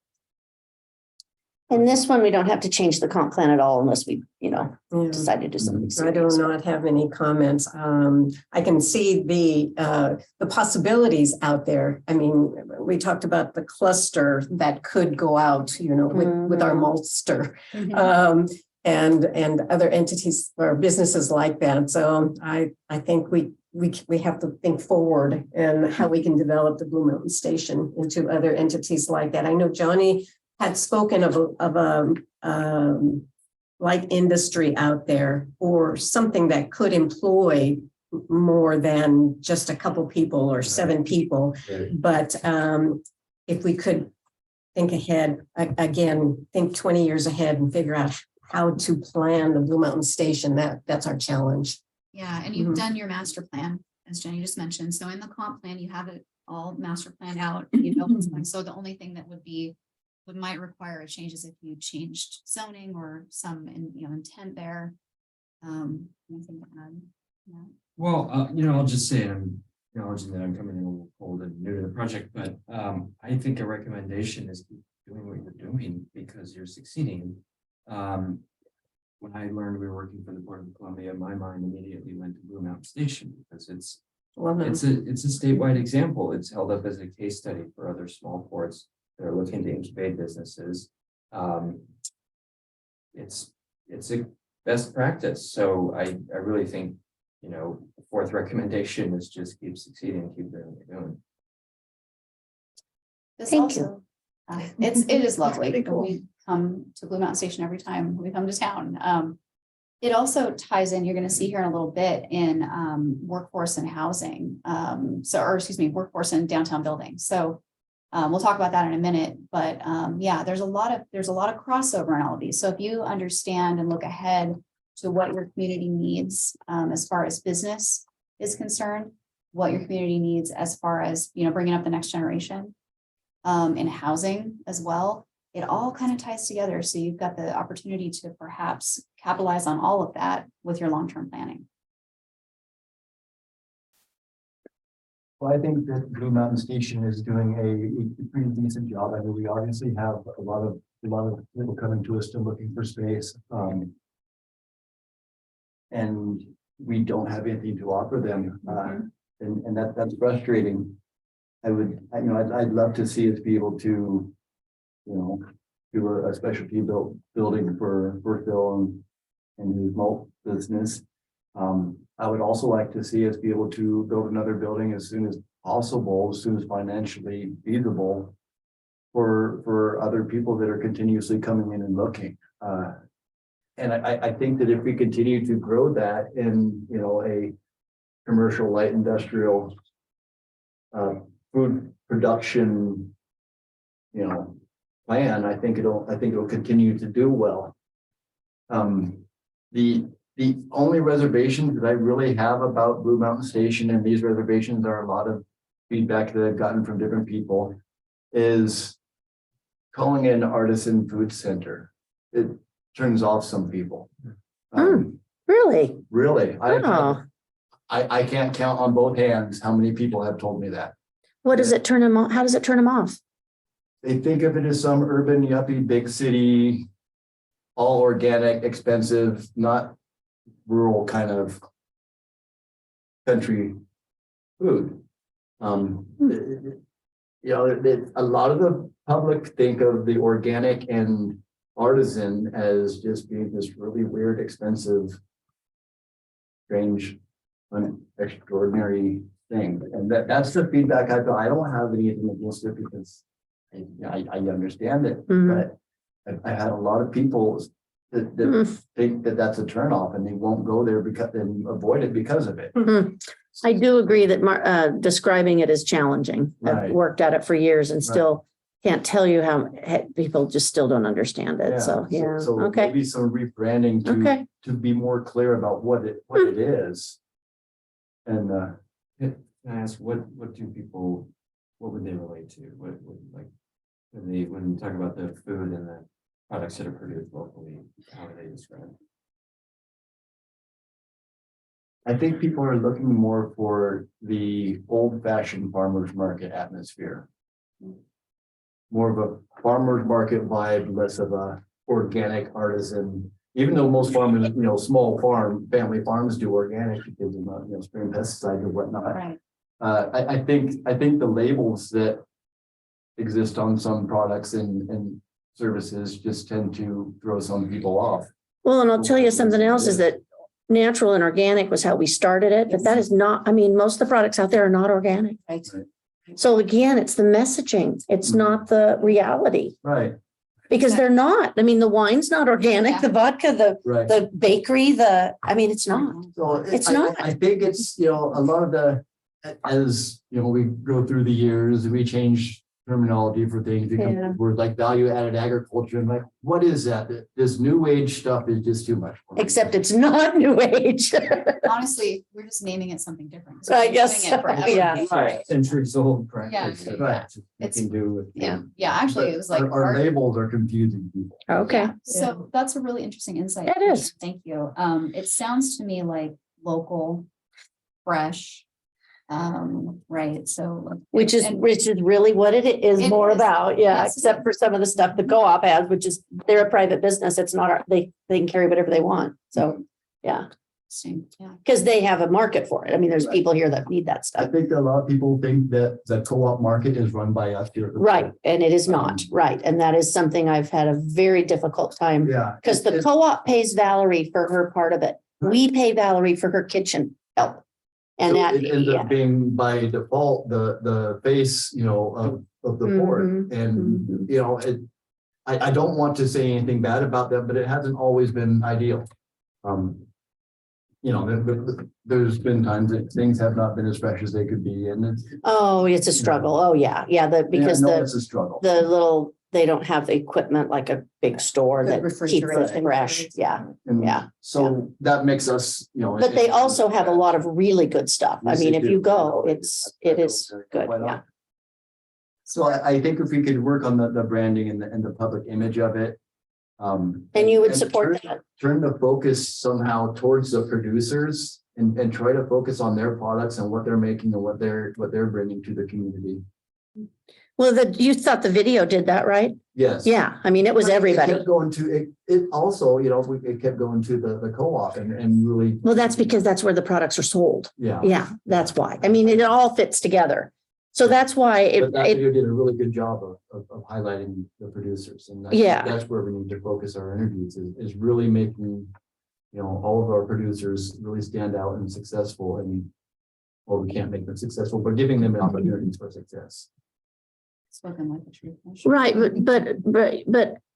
And this one, we don't have to change the comp plan at all unless we,
Yeah.
decide to do something.
I do
serious.
not have any comments. I can see the possibilities out there. I mean, we talked about the cluster that could go out, with our maltster. and other entities or businesses like that. So I think we have to think forward and how we can develop the Blue Mountain Station into other entities like that. I know Johnny had spoken of a light industry out there or something that could employ more than just a couple people or 7 people. But if we could think ahead, again, think 20 years ahead and figure out how to plan the Blue Mountain Station, that's our challenge.
Yeah, and you've done your master plan, as Jenny just mentioned. So in the comp plan, you have it all master planned out, you know. So the only thing that might require a change is if you changed zoning or some, intent there. Anything to add? Yeah.
Well, I'll just say, I'm acknowledging that I'm coming in a little cold and new to the project, but I think a recommendation is keep doing what you're doing because you're succeeding. When I learned we were working for the Port of Columbia, my mind immediately went to Blue Mountain Station because it's a statewide example. It's held up as a case study for other small ports that are looking to incubate businesses. It's a best practice. So I really think, the fourth recommendation is just keep succeeding, keep doing what you're doing.
This
Thank
also, it is lovely. We come to Blue Mountain Station every time we come to town. It also ties in, you're going to see here in a little bit in workforce and housing. Workforce and downtown building. So we'll talk about that in a minute, but there's a lot of crossover in all of these. So if you understand and look ahead to what your community needs as far as business is concerned, what your community needs as far as, bringing up the next generation in housing as well, it all kind of ties together. So you've got the opportunity to perhaps capitalize on all of that with your long-term planning.
Well, I think that Blue Mountain Station is doing a pretty decent job. I mean, we obviously have a lot of people coming to us still looking for space. And we don't have anything to offer them. And that's frustrating. I'd love to see us be able to, do a specialty building for Phil and his malt business. I would also like to see us be able to build another building as soon as possible, as soon as financially feasible for other people that are continuously coming in and looking. And I think that if we continue to grow that in, a commercial light industrial food production, plan, I think it'll continue to do well. The only reservations that I really have about Blue Mountain Station, and these reservations are a lot of feedback that I've gotten from different people, is calling it an artisan food center. It turns off some people.
Really?
Really,
Oh,
I can't count on both hands how many people have told me that.
what does it turn them on? How does it turn them off?
They think of it as some urban yuppie, big city, all organic, expensive, not rural kind of country food. A lot of the public think of the organic and artisan as just being this really weird, expensive, strange, extraordinary thing. And that's the feedback I got. I don't have anything against it because I understand it, but I had a lot of people that think that that's a turnoff and they won't go there because and avoid it because of it.
I do agree that describing it is challenging. I've
Right.
worked at it for years and still can't tell you how people just still don't understand it. So, yeah,
So
okay.
maybe some rebranding
Okay.
to be more clear about what it is. And
Can I ask, what would they relate to? What like, when you talk about the food and the products that are produced locally, how are they described?
I think people are looking more for the old-fashioned farmers market atmosphere. More of a farmers market vibe, less of a organic artisan. Even though most farmers, small family farms do organic because of spraying pesticides and whatnot.
Right.
I think the labels that exist on some products and services just tend to throw some people off.
Well, and I'll tell you something else is that natural and organic was how we started it, but that is not, I mean, most of the products out there are not organic.
Right.
So again, it's the messaging. It's not the reality
Right,
because they're not. I mean, the wine's not organic, the vodka,
right.
the bakery, I mean, it's not.
So
It's
I
not.
think it's, a lot of as, we go through the years, we change terminology for things.
Yeah.
We're like value added agriculture and like, what is that? This new age stuff is just too much. for me.
Except it's not new age.
Honestly, we're just naming it something different.
I
We've been
guess
doing it
so,
forever.
yeah.
Right, centuries old practice.
Yeah.
Right.
It's-
Can do with.
Yeah, actually, it was like.
Our labels are confusing people.
Okay.
Yeah, so that's a really interesting insight.
It is.
Thank you. It sounds to me like local, fresh. Right, so.
Which is
and-
really what it is
It
more
is.
about, yeah,
Yes, it
except for some of the stuff the co-op has, which is, they're a private business, it's not, they can carry whatever they want, so, yeah,
Interesting, yeah.
because they have a market for it, I mean, there's
Right.
people here that need that
I
stuff.
think a lot of people think that the co-op market is run by us here. at the
Right, and it is not, right, and that is something I've had a very difficult time,
Yeah.
because the co-op pays Valerie for her part of it, we pay Valerie for her kitchen help. And
So
that,
it ends
yeah.
up being by default, the face, of the board.
Mhm,
And,
mhm.
I don't want to say anything bad about them, but it hasn't always been ideal. There's been times that things have not been as fresh as they could be, and it's.
Oh, it's a struggle, oh, yeah, because
I know
the
it's a struggle.
they don't have the equipment like a big store
The
that keeps it
refrigerator.
fresh, yeah.
And
yeah,
So that makes us,
But they also have a lot of really good stuff. I
Yes,
mean,
they
if
do.
you go, it is good,
Quite
yeah.
often. So I think if we could work on the branding and the public image of it.
And you would support that?
Turn the focus somehow towards the producers and try to focus on their products and what they're making and what they're bringing to the community.
Well, you thought the video did that, right?
Yes.
Yeah, I mean, it was
But
everybody.
kept going to, it also, it kept going to the co-op and really.
Well, that's because that's where the products are sold.
Yeah.
Yeah, that's why. I mean, it all fits together. So that's why
But that
it,
video did a really good job of highlighting the producers, and
Yeah.
that's where we need to focus our interviews, is really making, all of our producers really stand out and successful, or we can't make them successful, but giving them opportunities for success.
Spoken like the truth.
right, but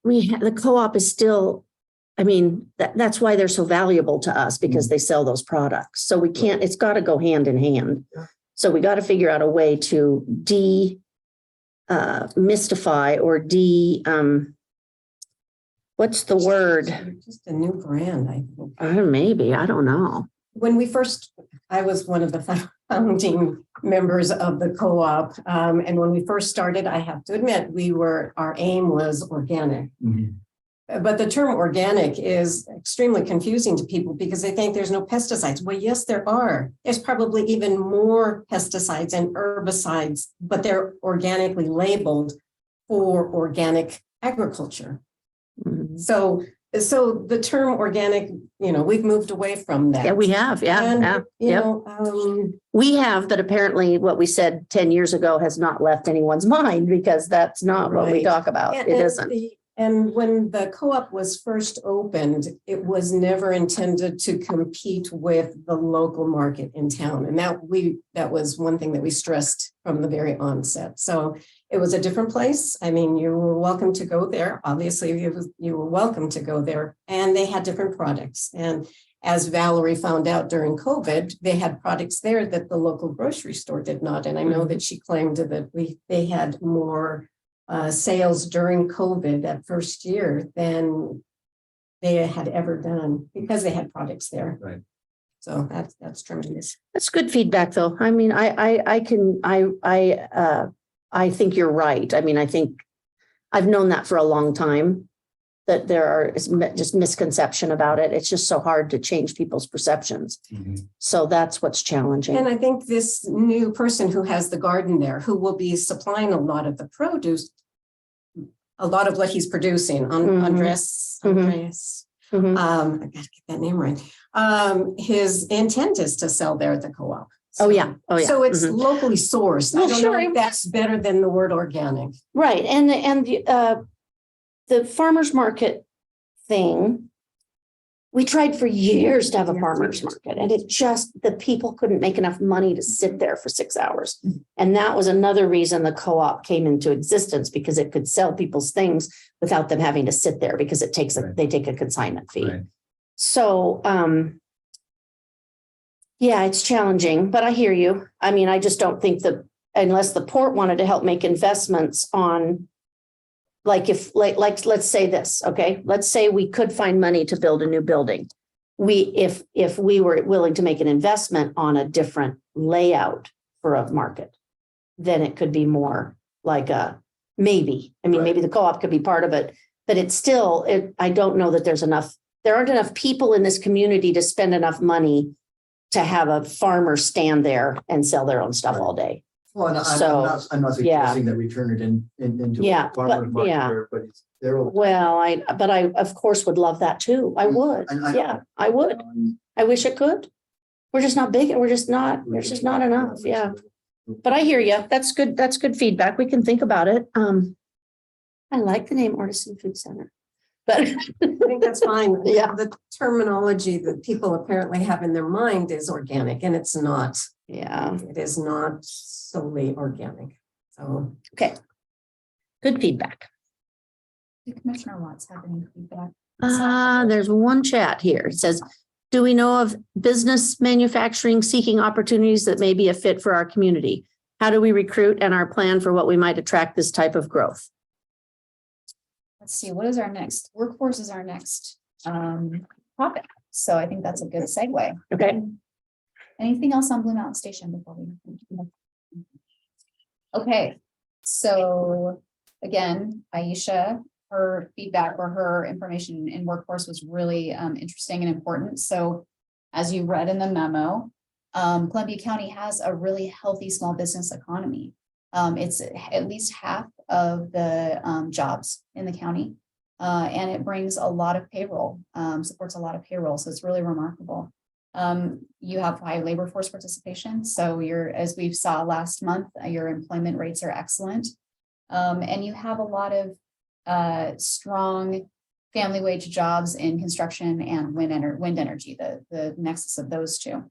the co-op is still, I mean, that's why they're so valuable to us because they sell those products. So we can't, it's got to go hand in hand.
Yeah.
So we got to figure out a way to mystify or what's the word?
Just a new brand, I think.
Maybe, I don't know.
When I was one of the founding members of the co-op. And when we first started, I have to admit, our aim was organic. But the term organic is extremely confusing to people because they think there's no pesticides. Well, yes, there are. There's probably even more pesticides and herbicides, but they're organically labeled for organic agriculture.
Mhm.
So the term organic, we've moved away from that.
Yeah, we have,
And,
yeah.
you
We have, but apparently what we said 10 years ago has not left anyone's mind because that's not what we
Right.
talk about.
And-
It
and
isn't.
And when the co-op was first opened, it was never intended to compete with the local market in town. And that was one thing that we stressed from the very onset. So it was a different place. I mean, you were welcome to go there. Obviously, you were welcome to go there. And they had different products. And as Valerie found out during COVID, they had products there that the local grocery store did not. And I know that she claimed that they had more sales during COVID that first year than they had ever done because they had products there.
Right.
So that's tremendous.
That's good feedback, though. I mean, I think you're right. I mean, I think I've known that for a long time, that is just misconception about it. It's just so hard to change people's perceptions. So that's what's challenging.
And I think this new person who has the garden there, who will be supplying a lot of the produce, a lot of what he's producing,
Mhm.
Andres,
Mhm.
I gotta get that name right. His intent is to sell there at the co-op.
Oh, yeah. Oh, yeah.
So it's
Mhm.
locally sourced. I
Well,
don't know
sure.
if that's better than the word organic.
Right. And the farmer's market thing, We tried for years to have a
Yeah.
farmer's market and the people couldn't make enough money to sit there for 6 hours. And that was another reason the co-op came into existence, because it could sell people's things without them having to sit there, because
Right.
they take a consignment fee.
Right.
So, yeah, it's challenging, but I hear you. I mean, I just don't think that unless the port wanted to help make investments on, like let's say this, okay? Let's say we could find money to build a new building. If we were willing to make an investment on a different layout for a market, then it could be more like a maybe. I mean,
Right.
maybe the co-op could be part of it, but it's still, I don't know that there aren't enough people in this community to spend enough money to have a farmer stand there and sell their own stuff all day.
Well, and
So,
I'm not
yeah.
suggesting that we turn it into.
Yeah,
a farmer's
but,
market
yeah.
where everybody's there.
Well, but I, of course, would love that too. I would.
I-
Yeah, I would. I wish it could. We're just not big. There's just not enough. Yeah. But I hear you. That's good. That's good feedback. We can think about it. I like the name Artisan Food Center. But
I think that's fine.
Yeah.
The terminology that people apparently have in their mind is organic, and it's not.
yeah,
It is not solely organic. So
okay. Good feedback.
Do Commissioner Watts have any feedback?
There's one chat here. It says, do we know of business manufacturing seeking opportunities that may be a fit for our community? How do we recruit and our plan for what we might attract this type of growth?
Let's see, what is our next? Workforce is our next topic. So I think that's a good segue.
Okay.
Anything else on Blue Mountain Station before we? Okay, so again, Aisha, her feedback or her information in workforce was really interesting and important. So as you read in the memo, Columbia County has a really healthy small business economy. It's at least half of the jobs in the county. And it brings a lot of payroll, supports a lot of payroll. So it's really remarkable. You have high labor force participation. So as we saw last month, your employment rates are excellent. And you have a lot of strong family wage jobs in construction and wind energy, the nexus of those two.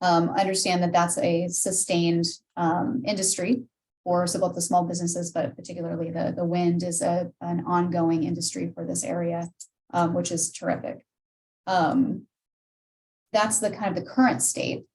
Understand that that's a sustained industry for both the small businesses, but particularly the wind is an ongoing industry for this area, which is terrific. That's the kind of the current state.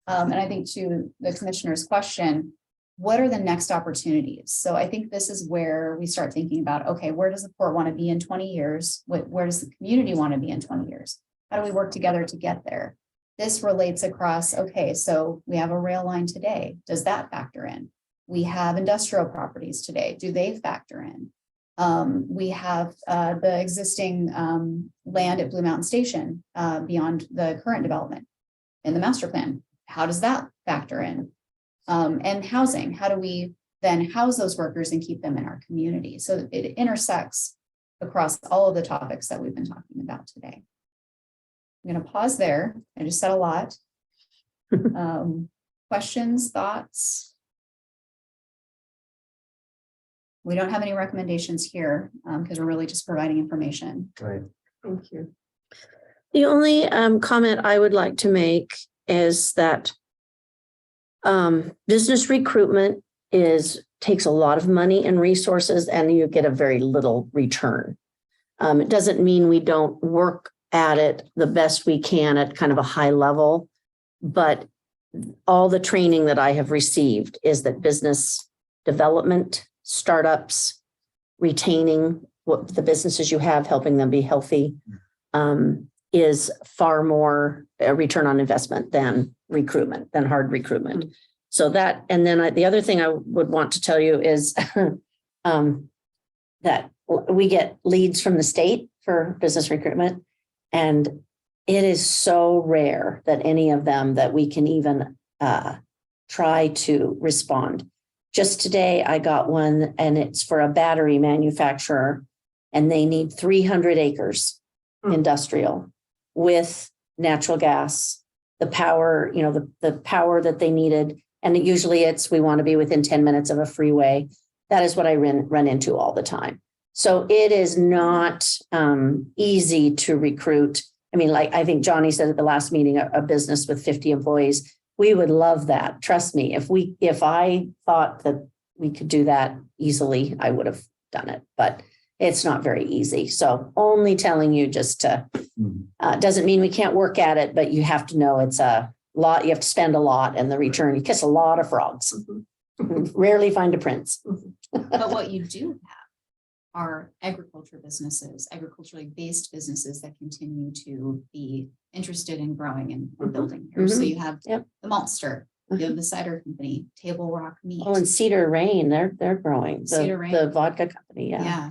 And I think to the commissioner's question, what are the next opportunities? So I think this is where we start thinking about, okay, where does the port want to be in 20 years? Where does the community want to be in 20 years? How do we work together to get there? This relates across, okay, so we have a rail line today. Does that factor in? We have industrial properties today. Do they factor in? We have the existing land at Blue Mountain Station beyond the current development in the master plan. How does that factor in? And housing, how do we then house those workers and keep them in our community? So it intersects across all of the topics that we've been talking about today. I'm going to pause there. I just said a lot. Questions, thoughts? We don't have any recommendations here because we're really just providing information.
Right.
thank you.
The only comment I would like to make is that business recruitment takes a lot of money and resources, and you get a very little return. It doesn't mean we don't work at it the best we can at kind of a high level, but all the training that I have received is that business development, startups, retaining what the businesses you have, helping them be healthy, is far more a return on investment than hard recruitment. So that, and then the other thing I would want to tell you is that we get leads from the state for business recruitment, and it is so rare that any of them that we can even try to respond. Just today, I got one, and it's for a battery manufacturer, and they need 300 acres industrial with natural gas, the power, the power that they needed. And usually we want to be within 10 minutes of a freeway. That is what I run into all the time. So it is not easy to recruit. I mean, like I think Johnny said at the last meeting, a business with 50 employees, we would love that. Trust me, if I thought that we could do that easily, I would have done it, but it's not very easy. So only telling you just to, doesn't mean we can't work at it, but you have to know it's a lot. You have to spend a lot and the return, you kiss a lot of frogs. Rarely find a prince.
But what you do have are agriculture businesses, agriculturally based businesses that continue to be interested in growing and building here. So you have
Yep.
the Maltster, you have the cider company, Table Rock Meat.
Oh, and Cedar Rain, they're growing.
Cedar Rain.
The vodka company,
Yeah,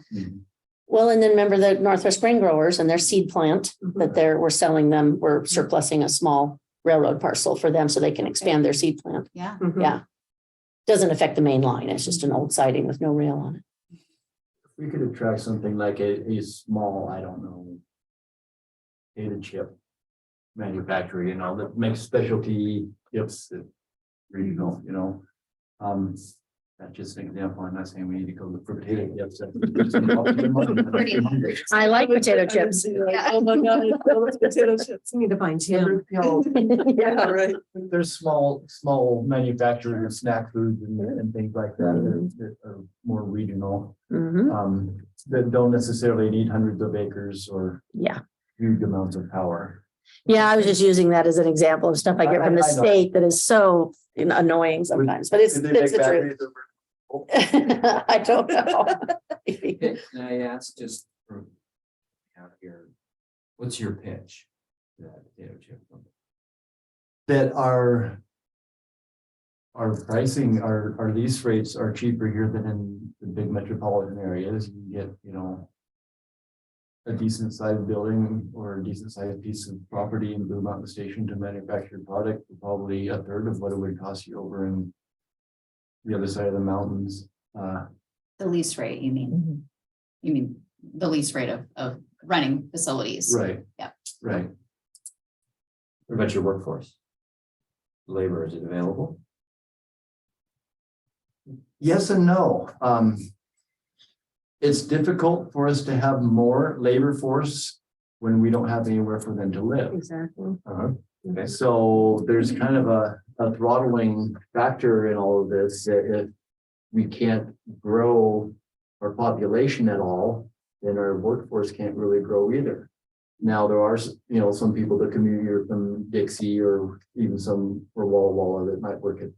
Well, and then remember the Northwest Grain Growers and their seed plant
Mhm.
that we're selling them, we're surplusing a small railroad parcel for them so they can expand their seed plant.
yeah.
Mhm.
Yeah. Doesn't affect the main line. It's just an old siding with no rail on it.
We could attract something like a small, I don't know, potato chip manufacturer, you know, that makes specialty chips that regional, you know. That's just an example. I'm not saying we need to go look for potato chips.
Pretty hungry.
I like potato chips.
Yeah.
Oh my God, those potato chips. Need to find Tim.
Yeah.
Right. There's small manufacturers of snack foods and things like that are more regional.
Mhm.
That don't necessarily need hundreds of acres or
Yeah.
huge amounts of power.
Yeah, I was just using that as an example of stuff I get from the
I know.
state that is so annoying sometimes, but it's
Did they
the
make
truth.
batteries over-
I don't know.
Can I ask just from out here, what's your pitch? to that potato chip company?
That our pricing, our lease rates are cheaper here than in the big metropolitan areas. You can get, you know, a decent sized building or a decent sized piece of property in Blue Mountain Station to manufacture product for probably a third of what it would cost you over in the other side of the mountains.
The lease rate, you mean? You mean the lease rate of running facilities?
Right.
Yeah.
Right.
What about your workforce? Labor, is it available?
Yes and no. It's difficult for us to have more labor force when we don't have anywhere for them to live.
Exactly.
Okay.
So there's kind of a throttling factor in all of this. That if we can't grow our population at all, then our workforce can't really grow either. Now, there are, you know, some people that commute here from Dixie or even some for Walla Walla that might work at, you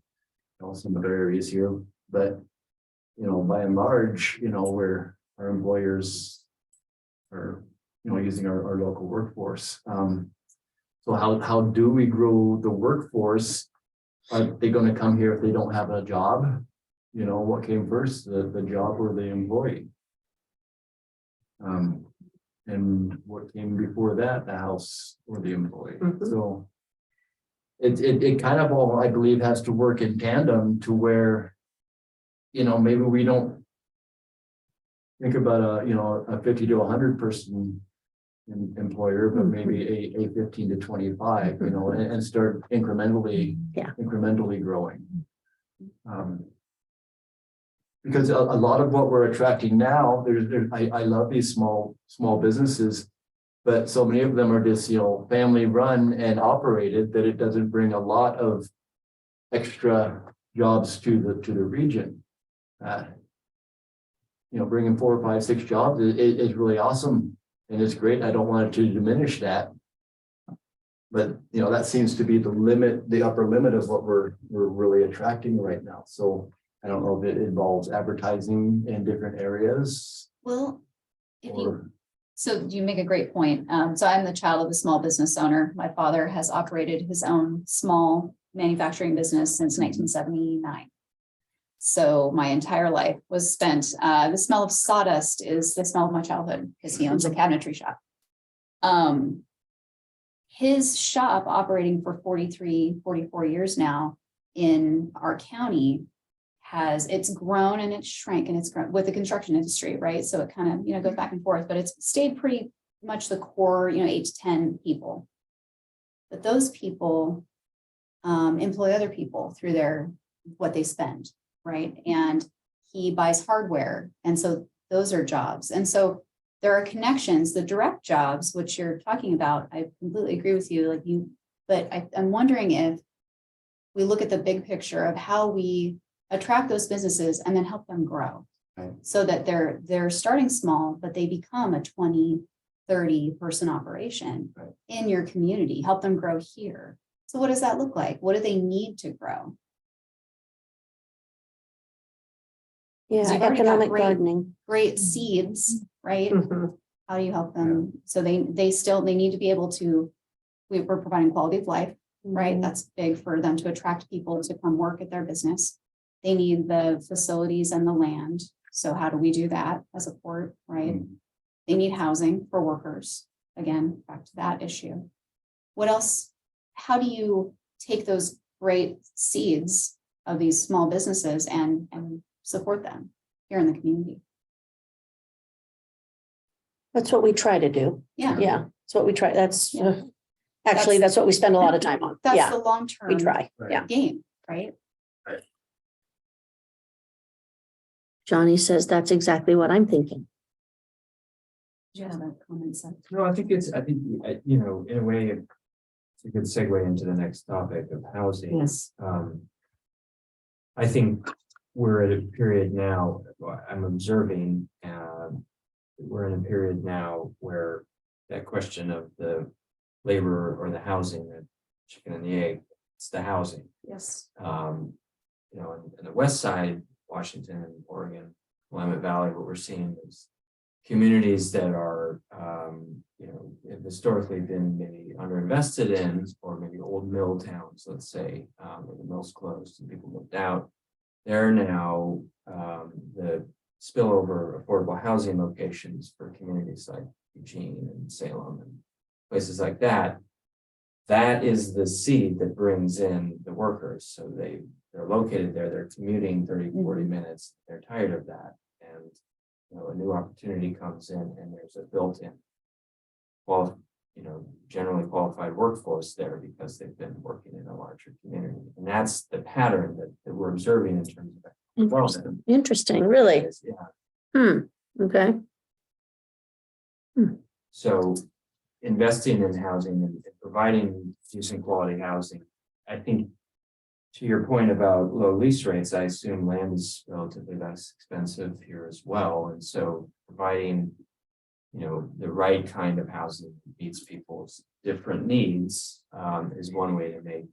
know, some other areas here, but you know, by and large, you know, where our employers are, you know, using our local workforce. So how do we grow the workforce? Are they going to come here if they don't have a job? You know, what came first, the job or the employee? And what came before that, the house or the employee?
Mhm.
So it kind of all, I believe, has to work in tandem to where, you know, maybe we don't think about a 50 to 100 person employer, but maybe a 15 to 25, you know, and start incrementally growing. Because a lot of what we're attracting now, I love these small businesses, but so many of them are just, you know, family run and operated that it doesn't bring a lot of extra jobs to the region. You know, bringing 4 or 5, 6 jobs is really awesome and it's great. I don't want it to diminish that. But, you know, that seems to be the upper limit of what we're really attracting right now. So I don't know if it involves advertising in different areas
Well, if you,
or,
so you make a great point. So I'm the child of a small business owner. My father has operated his own small manufacturing business since 1979. So my entire life was spent, the smell of sawdust is the smell of my childhood because he owns a cabinetry shop. His shop operating for 43, 44 years now in our county it's grown and it's shrank and it's grown with the construction industry, right? So it kind of, you know, goes back and forth, but it's stayed pretty much the core, you know, 8 to 10 people. But those people employ other people through what they spend, right? And he buys hardware. And so those are jobs. And so there are connections, the direct jobs, which you're talking about. I completely agree with you, but I'm wondering if we look at the big picture of how we attract those businesses and then help them grow.
Right.
So that they're starting small, but they become a 20, 30 person operation
Right.
in your community, help them grow here. So what does that look like? What do they need to grow?
Yeah,
you've already got
economic
great-
gardening.
Great seeds, right?
Mhm.
How do you help them? So they need to be able to, we're providing quality of life, right? That's big for them to attract people to come work at their business. They need the facilities and the land. So how do we do that as a port, right? They need housing for workers. Again, back to that issue. What else? How do you take those great seeds of these small businesses and support them here in the community?
That's what we try to do.
Yeah.
Yeah, that's what we try. That's,
Yeah.
actually, that's what we spend a lot of time on.
That's
Yeah,
the long-term
we try.
Right.
Yeah.
game, right?
Johnny says that's exactly what I'm thinking.
Do you have a comment, Seth?
No, I think, you know, in a way, it's a good segue into the next topic of housing.
Yes.
I think we're at a period now, I'm observing, we're in a period now where that question of the labor or the housing, the chicken and the egg, it's the housing.
Yes.
You know, in the west side, Washington, Oregon, Willamette Valley, what we're seeing is communities that are, you know, have historically been maybe underinvested in, or maybe old mill towns, let's say, where the mills closed and people moved out. They're now the spillover affordable housing locations for communities like Eugene and Salem and places like that. That is the seed that brings in the workers. So they're located there, they're commuting 30, 40 minutes, they're tired of that. And you know, a new opportunity comes in and there's a built-in, well, you know, generally qualified workforce there because they've been working in a larger community. And that's the pattern that we're observing in terms of development.
Interesting, really.
Yeah.
Okay.
So investing in housing and providing decent quality housing, I think to your point about low lease rates, I assume land is relatively less expensive here as well. And so providing, you know, the right kind of housing that meets people's different needs is one way to make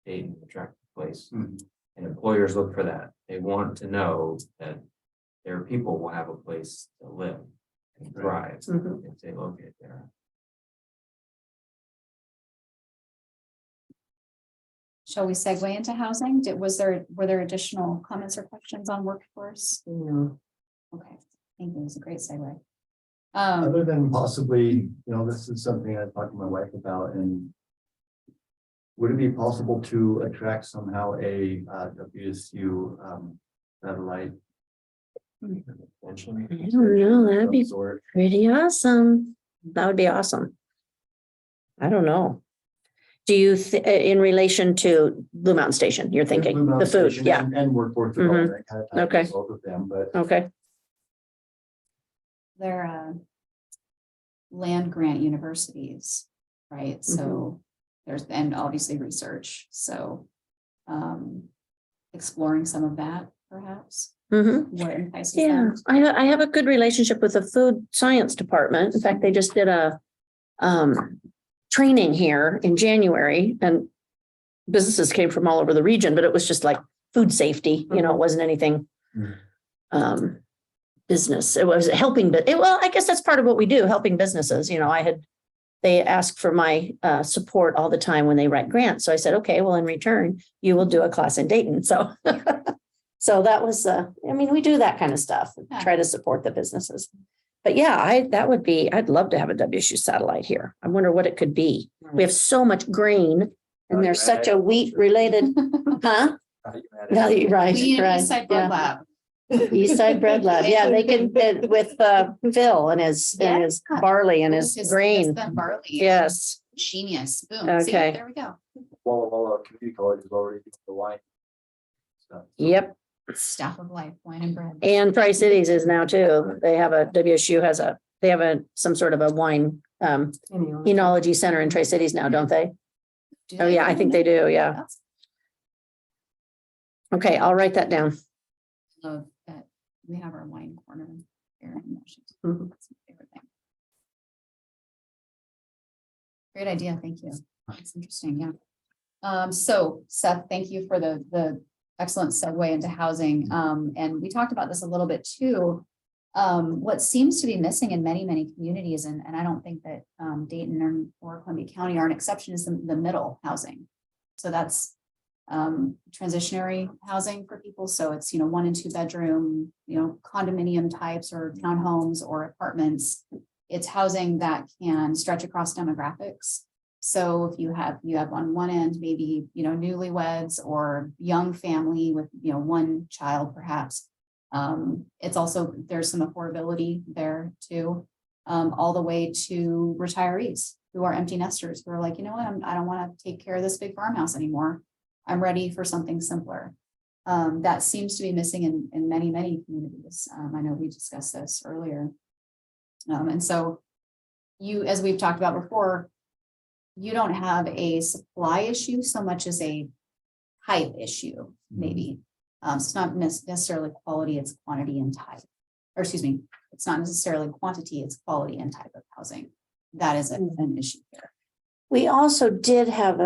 Dayton an attractive place.
Mhm.
And employers look for that. They want to know that their people will have a place to live and thrive
Mhm.
if they locate there.
Shall we segue into housing? Were there additional comments or questions on workforce? Okay, thank you. It was a great segue.
Other than possibly, you know, this is something I talked to my wife about, and would it be possible to attract somehow a WSU satellite?
Mention.
I don't know, that'd be
Some sort?
pretty awesome. That would be awesome. I don't know. Do you, in relation to Blue Mountain Station, you're thinking,
Blue Mountain
the food,
Station
yeah,
And workforce development, kind of
Okay.
ties both of them, but
okay,
They're land grant universities, right? So there's, and obviously research, so exploring some of that perhaps, what entices
yeah,
them.
I have a good relationship with the food science department. In fact, they just did a training here in January, and businesses came from all over the region, but it was just like food safety, you know, it wasn't anything business. It was helping, but well, I guess that's part of what we do, helping businesses. You know, they ask for my support all the time when they write grants. So I said, okay, well, in return, you will do a class in Dayton. So, so that was, I mean, we do that kind of stuff,
Yeah.
try to support the businesses. But yeah, I'd love to have a WSU satellite here. I wonder what it could be. We have so much grain and there's such a wheat related, huh? Right,
We need an
right.
East Side
yeah.
Bread Lab.
East Side Bread Lab. Yeah, they can, with Phil and his
Yeah.
barley and
His
his grain.
barley.
Yes.
Genius, boom. See,
Okay.
there we go.
Walla Walla Community College is already doing the wine stuff.
Yep.
staff of life, wine and bread.
And Tri-Cities is now too. They have WSU has they have some sort of a wine, enology center in Tri-Cities now, don't they?
Do
Oh,
they?
yeah, I think they do. Yeah.
That's-
Okay, I'll write that down.
Love that we have our wine corner here in Washington.
Mhm.
That's my favorite thing. Great idea, thank you. That's interesting, yeah. So Seth, thank you for the excellent segue into housing. And we talked about this a little bit too. What seems to be missing in many, many communities, and I don't think that Dayton or Columbia County are an exception, is the middle housing. So that's transitionary housing for people. So it's, 1 and 2 bedroom, condominium types or townhomes or apartments. It's housing that can stretch across demographics. So if you have on one end, maybe, newlyweds or young family with, 1 child, perhaps. It's also, there's some affordability there too, all the way to retirees who are empty nesters who are like, you know what, I don't want to take care of this big farmhouse anymore. I'm ready for something simpler. That seems to be missing in many, many communities. I know we discussed this earlier. And so as we've talked about before, you don't have a supply issue so much as a type issue, maybe. It's not necessarily quality, it's quantity and type. Or excuse me, it's not necessarily quantity, it's quality and type of housing. That is an issue here.
We also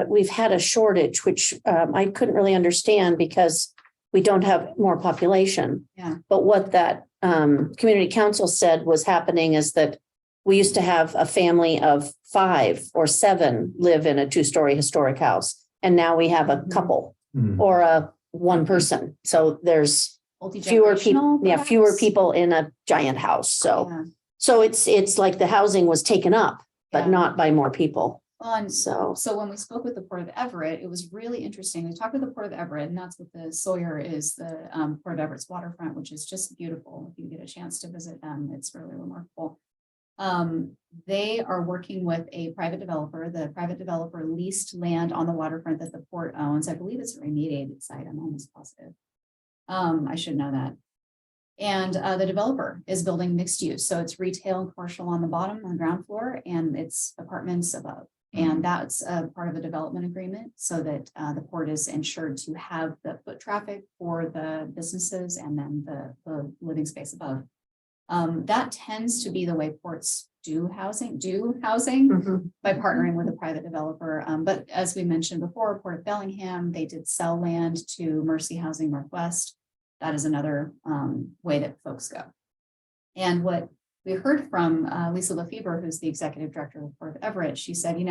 we've had a shortage, which I couldn't really understand because we don't have more population.
Yeah.
But what that community council said was happening is that we used to have a family of 5 or 7 live in a 2-story historic house. And now we have a couple or a 1 person. So there's fewer people,
Multi-generational,
fewer
perhaps?
people in a giant house. So,
Yeah.
so it's like the housing was taken up, but
Yeah.
not by more people.
Well, and
So,
so when we spoke with the Port of Everett, it was really interesting. We talked with the Port of Everett, and that's what the Sawyer is, the Port of Everett's waterfront, which is just beautiful. If you get a chance to visit them, it's really remarkable. They are working with a private developer. The private developer leased land on the waterfront that the port owns. I believe it's a remediated site. I'm almost positive. I should know that. And the developer is building mixed use. So it's retail and commercial on the bottom, on the ground floor, and it's apartments above. And that's a part of a development agreement so that the port is insured to have the foot traffic for the businesses and then the living space above. That tends to be the way ports do housing by partnering with a private developer. But as we mentioned before, Port of Bellingham, they did sell land to Mercy Housing Northwest. That is another way that folks go. And what we heard from Lisa Lefebvre, who's the executive director of the Port of Everett, she said,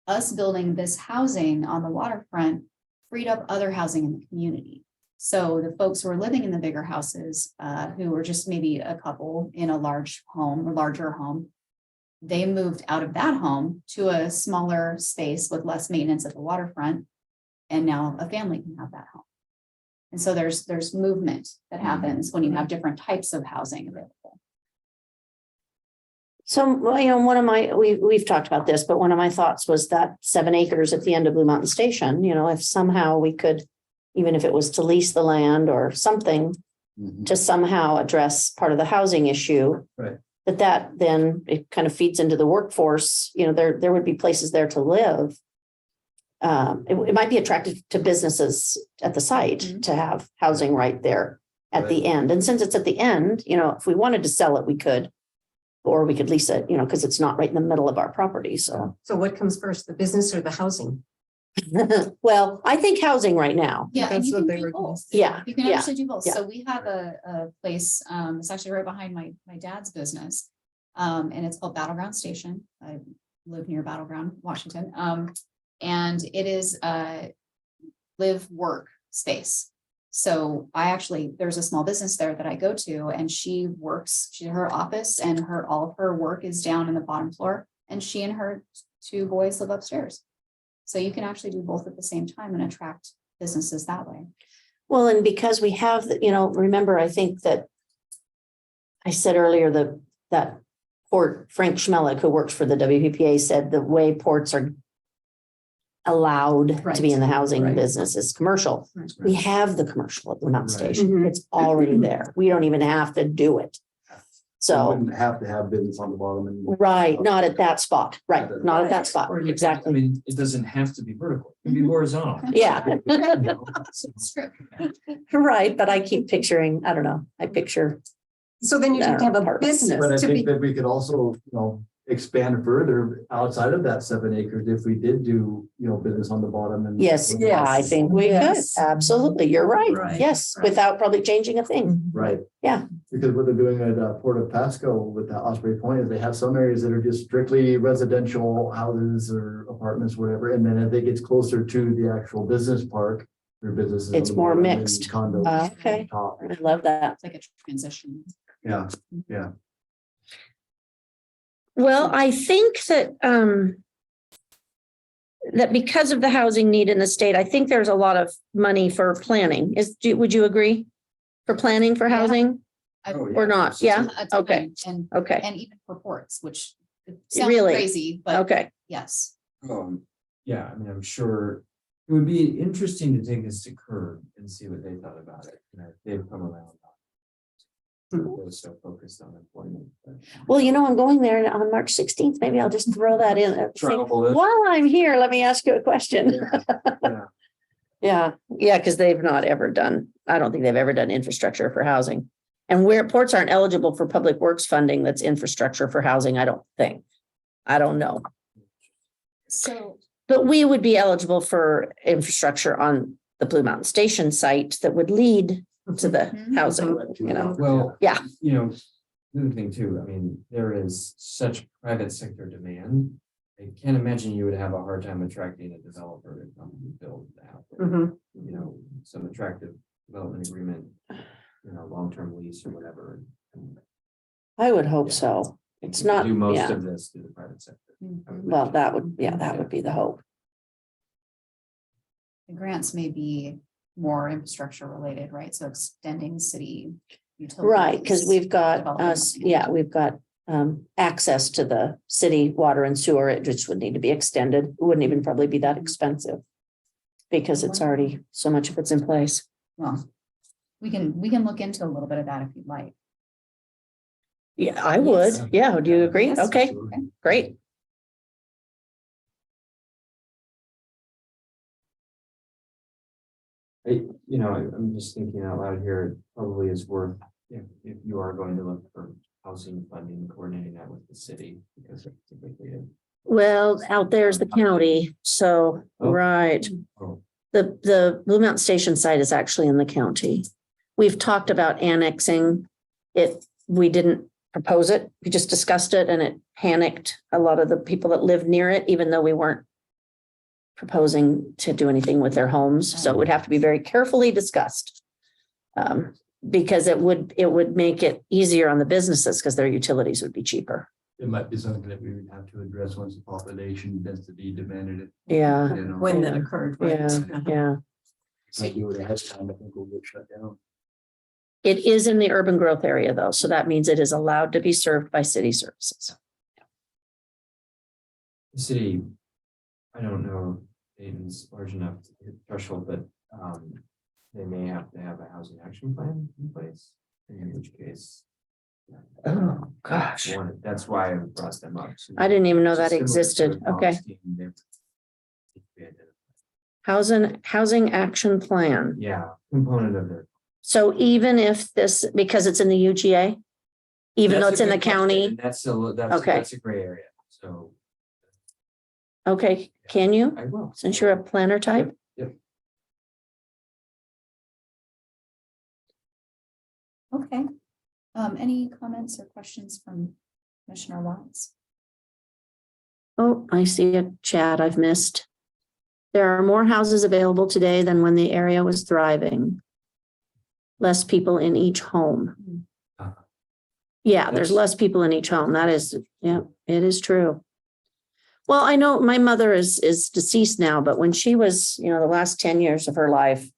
us building this housing on the waterfront freed up other housing in the community. So the folks who are living in the bigger houses, who were just maybe a couple in a large home or larger home, they moved out of that home to a smaller space with less maintenance at the waterfront. And now a family can have that home. And so there's movement that happens when you have different types of housing available.
so, we've talked about this, but one of my thoughts was that 7 acres at the end of Blue Mountain Station, if somehow we could, even if it was to lease the land or something, to somehow address part of the housing issue.
Right.
That then it kind of feeds into the workforce, there would be places there to live. It might be attractive to businesses at the site to have housing right there at the end. And since it's at the end, if we wanted to sell it, we could, or we could lease it, because it's not right in the middle of our property. So,
So what comes first, the business or the housing?
well, I think housing right now.
Yeah, and
That's
you
what
can
they
do
were gonna
both.
say.
Yeah.
You can
yeah.
actually do both.
yeah.
So we have a place, it's actually right behind my dad's business. And it's called Battleground Station. I live near Battleground, Washington. And it is a live work space. So there's a small business there that I go to, and her office and all of her work is down in the bottom floor, and she and her 2 boys live upstairs. So you can actually do both at the same time and attract businesses that way.
Well, and because we have, remember, I think that I said earlier that Frank Schmelik, who works for the WPPA, said the way ports are allowed to be in the housing
Right.
business is commercial. We have the commercial at the Mount
Right.
Station.
Mhm.
It's already there. We don't even have to do it.
You
So,
wouldn't have to have business on the bottom and.
right, not at that spot, right, not at that spot,
Or you- I
exactly.
mean, it doesn't have to be vertical, it can be horizontal.
Yeah.
You know,
Script.
Right, but I keep picturing, I don't know, I picture,
So then you'd have to have a
Apartments.
But I
business to
think
be,
that we could also, expand further outside of that 7 acres if we did do, business on the bottom and.
yes, yeah, I think we could,
Yes.
absolutely, you're right,
Right,
yes,
right.
without probably changing a thing.
Right.
Yeah.
Because what they're doing at Port of Pasco with the Osprey Point is they have some areas that are just strictly residential houses or apartments, whatever. And then as it gets closer to the actual business park, their businesses. on
It's
the
more
bottom and
mixed.
Condos. on
Okay.
top.
I love that.
It's like a transition.
Yeah,
Well, I think that because of the housing need in the state, I think there's a lot of money for planning. Would you agree? For planning for
Yeah.
housing
Oh,
or not? Yeah,
A ton,
okay.
And,
okay,
and even reports, which sounds
Really?
crazy, but
okay.
yes.
Yeah, I mean, I'm sure it would be interesting to take this to Curb and see what they thought about it, they've come around. They're so focused on employment. but-
Well, I'm going there on March 16th. Maybe I'll just throw that in.
Travel list.
While I'm here, let me ask you a question.
Yeah.
Yeah, because they've not ever done, I don't think they've ever done infrastructure for housing. And where ports aren't eligible for public works funding, that's infrastructure for housing, I don't think. I don't know.
So,
But we would be eligible for infrastructure on the Blue Mountain Station site that would lead to the
Mhm.
housing,
Well.
Yeah.
The other thing too, I mean, there is such private sector demand. I can't imagine you would have a hard time attracting a developer to come and build the house.
Mhm.
Some attractive development agreement, long-term lease or whatever. and
I would hope
Yeah.
so. It's
you could
not,
Do most
yeah,
of this through the private sector. I would
well,
imagine.
that would be the hope.
the grants may be more infrastructure related, right? So extending city utilities.
Right, because we've got
developing
us,
something.
yeah, we've got access to the city water and sewer. It just would need to be extended. It wouldn't even probably be that expensive. Because it's already, so much of it's in place.
Well, we can look into a little bit of that if you'd like.
Yeah, I would.
Yes.
Yeah, do you agree?
Yes.
Okay,
Absolutely.
great.
I'm just thinking out loud here, it probably is worth, if you are going to look for housing funding, coordinating that with the city, because it's typically a.
Well, out there's the county, so,
Oh.
right.
Oh,
The Blue Mountain Station site is actually in the county. We've talked about annexing it. We didn't propose it. We just discussed it and it panicked a lot of the people that live near it, even though we weren't proposing to do anything with their homes. So it would have to be very carefully discussed. Because it would make it easier on the businesses because their utilities would be cheaper.
It might be something that we would have to address once the population density demanded it.
Yeah,
when that occurred. right?
yeah.
So you would have time, I think we'll get shut down.
It is in the urban growth area though, so that means it is allowed to be served by city services.
The city, I don't know, if Dayton's large enough to hit threshold, but, they may have to have a housing action plan in place, in which case.
Oh, gosh.
That's why I brought them up. So
I didn't even know that
similar to
existed.
the
Okay.
scheme, they-
Housing action plan.
Yeah, component of it.
So even if this, because it's in the UGA, even though
That's
it's
a
in the
good question,
county,
and that's
Okay.
that's a gray area, so
okay, can you,
I will.
since you're a planner type?
Yep.
Okay. Any comments or questions from Commissioner Watts?
Oh, I see a chat I've missed. There are more houses available today than when the area was thriving. Less people in each home.
Uh-huh.
Yeah, there's
That's-
less people in each home. That is, yeah, it is true. Well, I know my mother is deceased now, but when she was, the last 10 years of her life,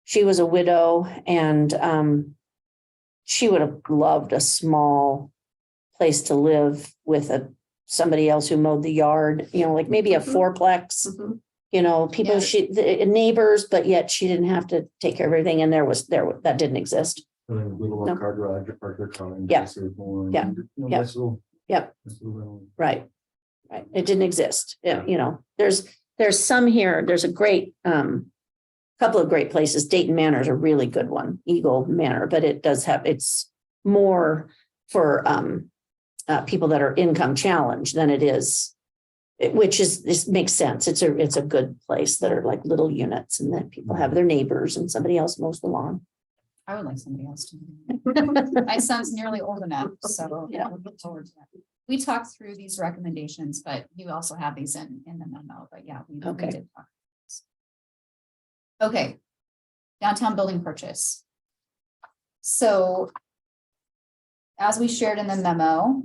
she was a widow and she would have loved a small place to live with somebody else who mowed the yard, like maybe a
Mhm.
fourplex.
Mhm.
you know, people,
Yeah.
the neighbors, but yet she didn't have to take care of everything. And that didn't exist.
Little
No.
car garage, park their car. in
Yeah.
case they're born,
Yeah.
you know,
Yeah.
nice little-
Yeah.
nice little-
Right. Right. It didn't exist. You know, there's some here. There's a great, couple of great places. Dayton Manor is a really good one, Eagle Manor, but it does have, it's more for, people that are income challenged than it is. Which is, this makes sense. It's a good place that are like little units and then people have their neighbors and somebody else mows the lawn.
I would like somebody else to. do that. My son's nearly old enough, so
Yeah.
I look forward to that. We talked through these recommendations, but you also have these in the memo, but yeah, we
Okay.
did talk. Okay. Downtown building purchase. So as we shared in the memo,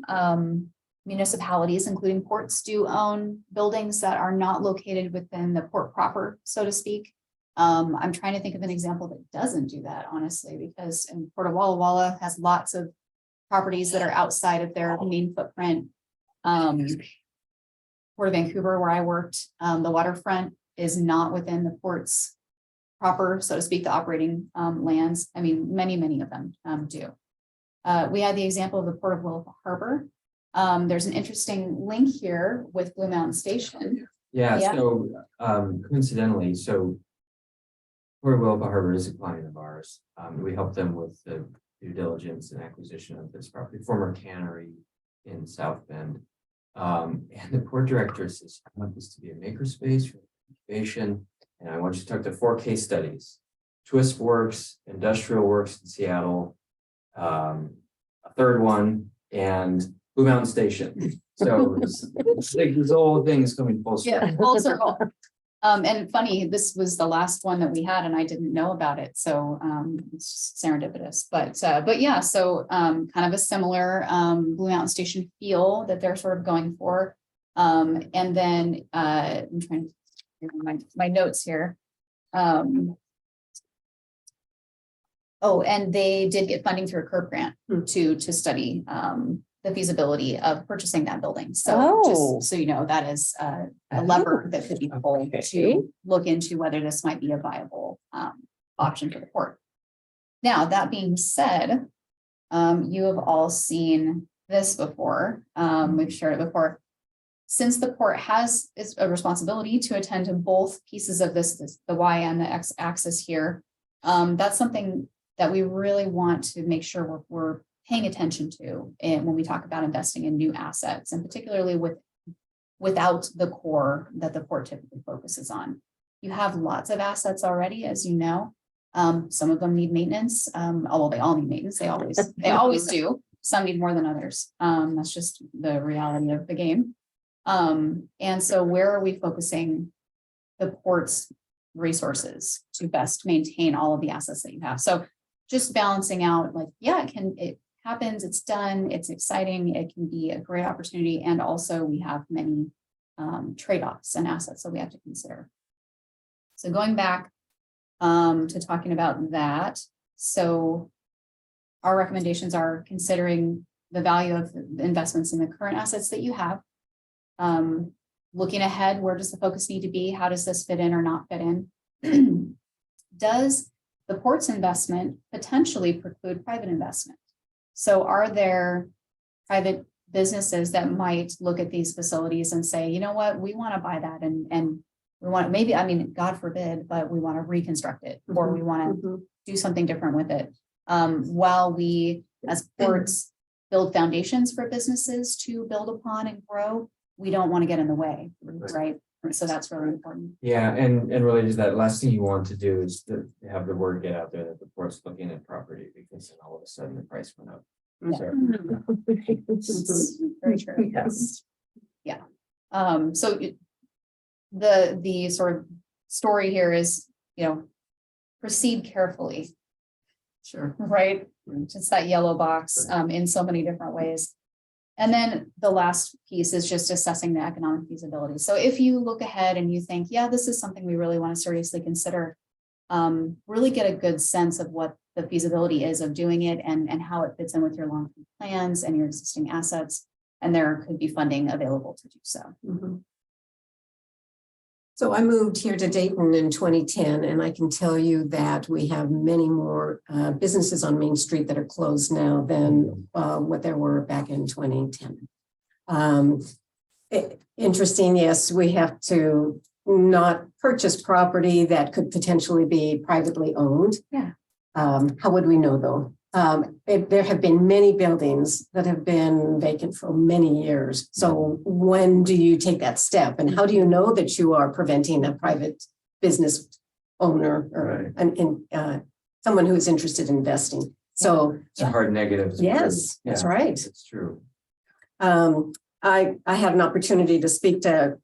municipalities, including ports, do own buildings that are not located within the port proper, so to speak. I'm trying to think of an example that doesn't do that, honestly, because in Port of Walla Walla has lots of properties that are outside of their main footprint. Port of Vancouver, where I worked, the waterfront is not within the port's proper, so to speak, the operating lands. I mean, many of them do. We had the example of the Port of Willapa Harbor. There's an interesting link here with Blue Mountain Station.
Yeah,
Yeah.
so coincidentally, so Port of Willapa Harbor is a client of ours. We help them with the due diligence and acquisition of this property, former cannery in South Bend. And the port director says, I want this to be a makerspace for incubation, and I want you to talk to 4 case studies. Twist Works, Industrial Works in Seattle, a third one, and Blue Mountain Station. So it's like this whole thing is coming full circle.
Yeah, full circle. And funny, this was the last one that we had and I didn't know about it. So it's serendipitous, but yeah, so kind of a similar Blue Mountain Station feel that they're sort of going for. And then I'm trying to my notes here. Oh, and they did get funding through a CURB grant to study the feasibility of purchasing that building. So
Oh.
just so you know, that is a lever that could be pulled
Okay.
to look into whether this might be a viable option for the port. Now, that being said, you have all seen this before. We've shared it before. Since the port has a responsibility to attend to both pieces of this, the Y and the X axis here, that's something that we really want to make sure we're paying attention to, and when we talk about investing in new assets, and particularly without the core that the port typically focuses on. You have lots of assets already, as you know. Some of them need maintenance. Although they all need maintenance, they always do. Some need more than others. That's just the reality of the game. And so where are we focusing the port's resources to best maintain all of the assets that you have? So just balancing out, like, yeah, it happens, it's done, it's exciting, it can be a great opportunity. And also we have many trade-offs and assets that we have to consider. So going back to talking about that. So our recommendations are considering the value of the investments in the current assets that you have. Looking ahead, where does the focus need to be? How does this fit in or not fit in? Does the port's investment potentially preclude private investment? So are there private businesses that might look at these facilities and say, you know what, we want to buy that and we want to maybe, I mean, God forbid, but we want to reconstruct it or we want to do something different with it. While we as ports build foundations for businesses to build upon and grow, we don't want to get in the way, right? So that's really important.
Yeah, and related to that, last thing you want to do is to have the word get out there that the port's looking at property, because then all of a sudden the price went up. So,
Very true.
Yes.
Yeah. So the sort of story here is, you know, proceed carefully.
Sure.
Right? Just that yellow box in so many different ways. And then the last piece is just assessing the economic feasibility. So if you look ahead and you think, yeah, this is something we really want to seriously consider, really get a good sense of what the feasibility is of doing it and how it fits in with your long-term plans and your existing assets. And there could be funding available to do so.
So I moved here to Dayton in 2010, and I can tell you that we have many more businesses on Main Street that are closed now than what there were back in 2010. Interesting, yes, we have to not purchase property that could potentially be privately owned.
Yeah.
How would we know though? There have been many buildings that have been vacant for many years. So when do you take that step? And how do you know that you are preventing a private business owner or someone who is interested in investing? So
It's a hard negative. to
yes,
prove.
that's
Yeah,
right.
It's true.
I had an opportunity to speak to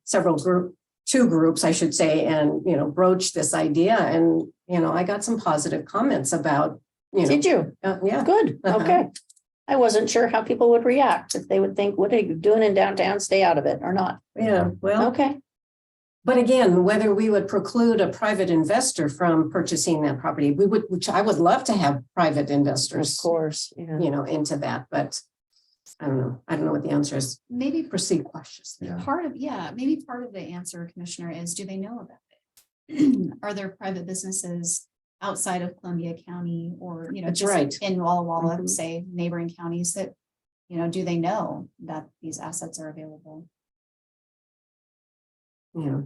two groups, I should say, and, broach this idea. And, I got some positive comments about,
Did you?
yeah.
Good,
Uh-huh.
okay. I wasn't sure how people would react, if they would think, what are you doing in downtown, stay out of it or not.
Yeah, well,
Okay,
but again, whether we would preclude a private investor from purchasing that property, which I would love to have private
of
investors,
course, yeah.
into that, but I don't know. I don't know what the answer is.
Maybe
Proceed cautiously.
Yeah.
maybe part of the answer, Commissioner, is do they know about it? Are there private businesses outside of Columbia County or,
That's
just
right.
in Walla Walla,
Mhm.
say neighboring counties that, do they know that these assets are available?
Yeah.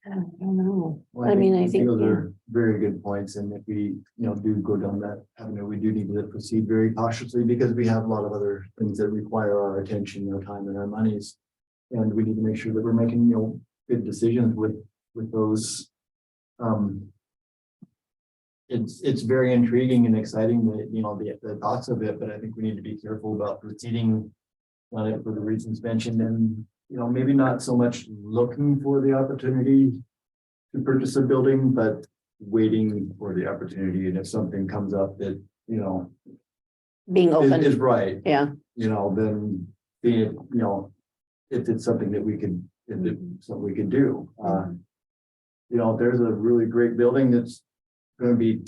I don't know.
Well,
I mean, I think,
those
yeah.
are very good points, and if we, do go down that avenue, we do need to proceed very cautiously because we have a lot of other things that require our attention, our time, and our monies. And we need to make sure that we're making, good decisions with those. It's very intriguing and exciting that, the thoughts of it, but I think we need to be careful about proceeding on it for the reasons mentioned, and, maybe not so much looking for the opportunity to purchase a building, but waiting for the opportunity. And if something comes up that,
Being
is
open,
right,
yeah.
then being, if it's something that we could, if it's something we could do. If there's a really great building that's gonna be,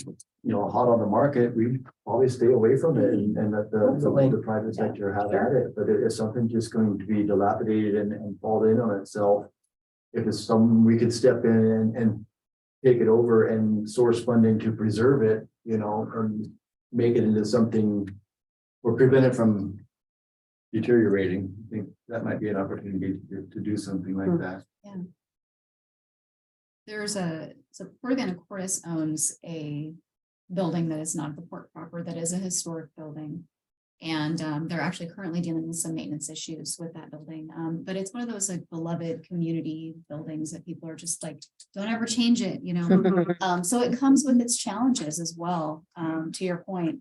hot on the market, we probably stay away from it and let the private sector have at it. But if something just going to be dilapidated and fall in on itself, if it's something we could step in and take it over and source funding to preserve it, and make it into something or prevent it from deteriorating, I think that might be an opportunity to do something like that.
So Port Anacortes owns a building that is not the port proper, that is a historic building. And they're actually currently dealing with some maintenance issues with that building. But it's one of those beloved community buildings that people are just like, don't ever change it, So it comes with its challenges as well, to your point.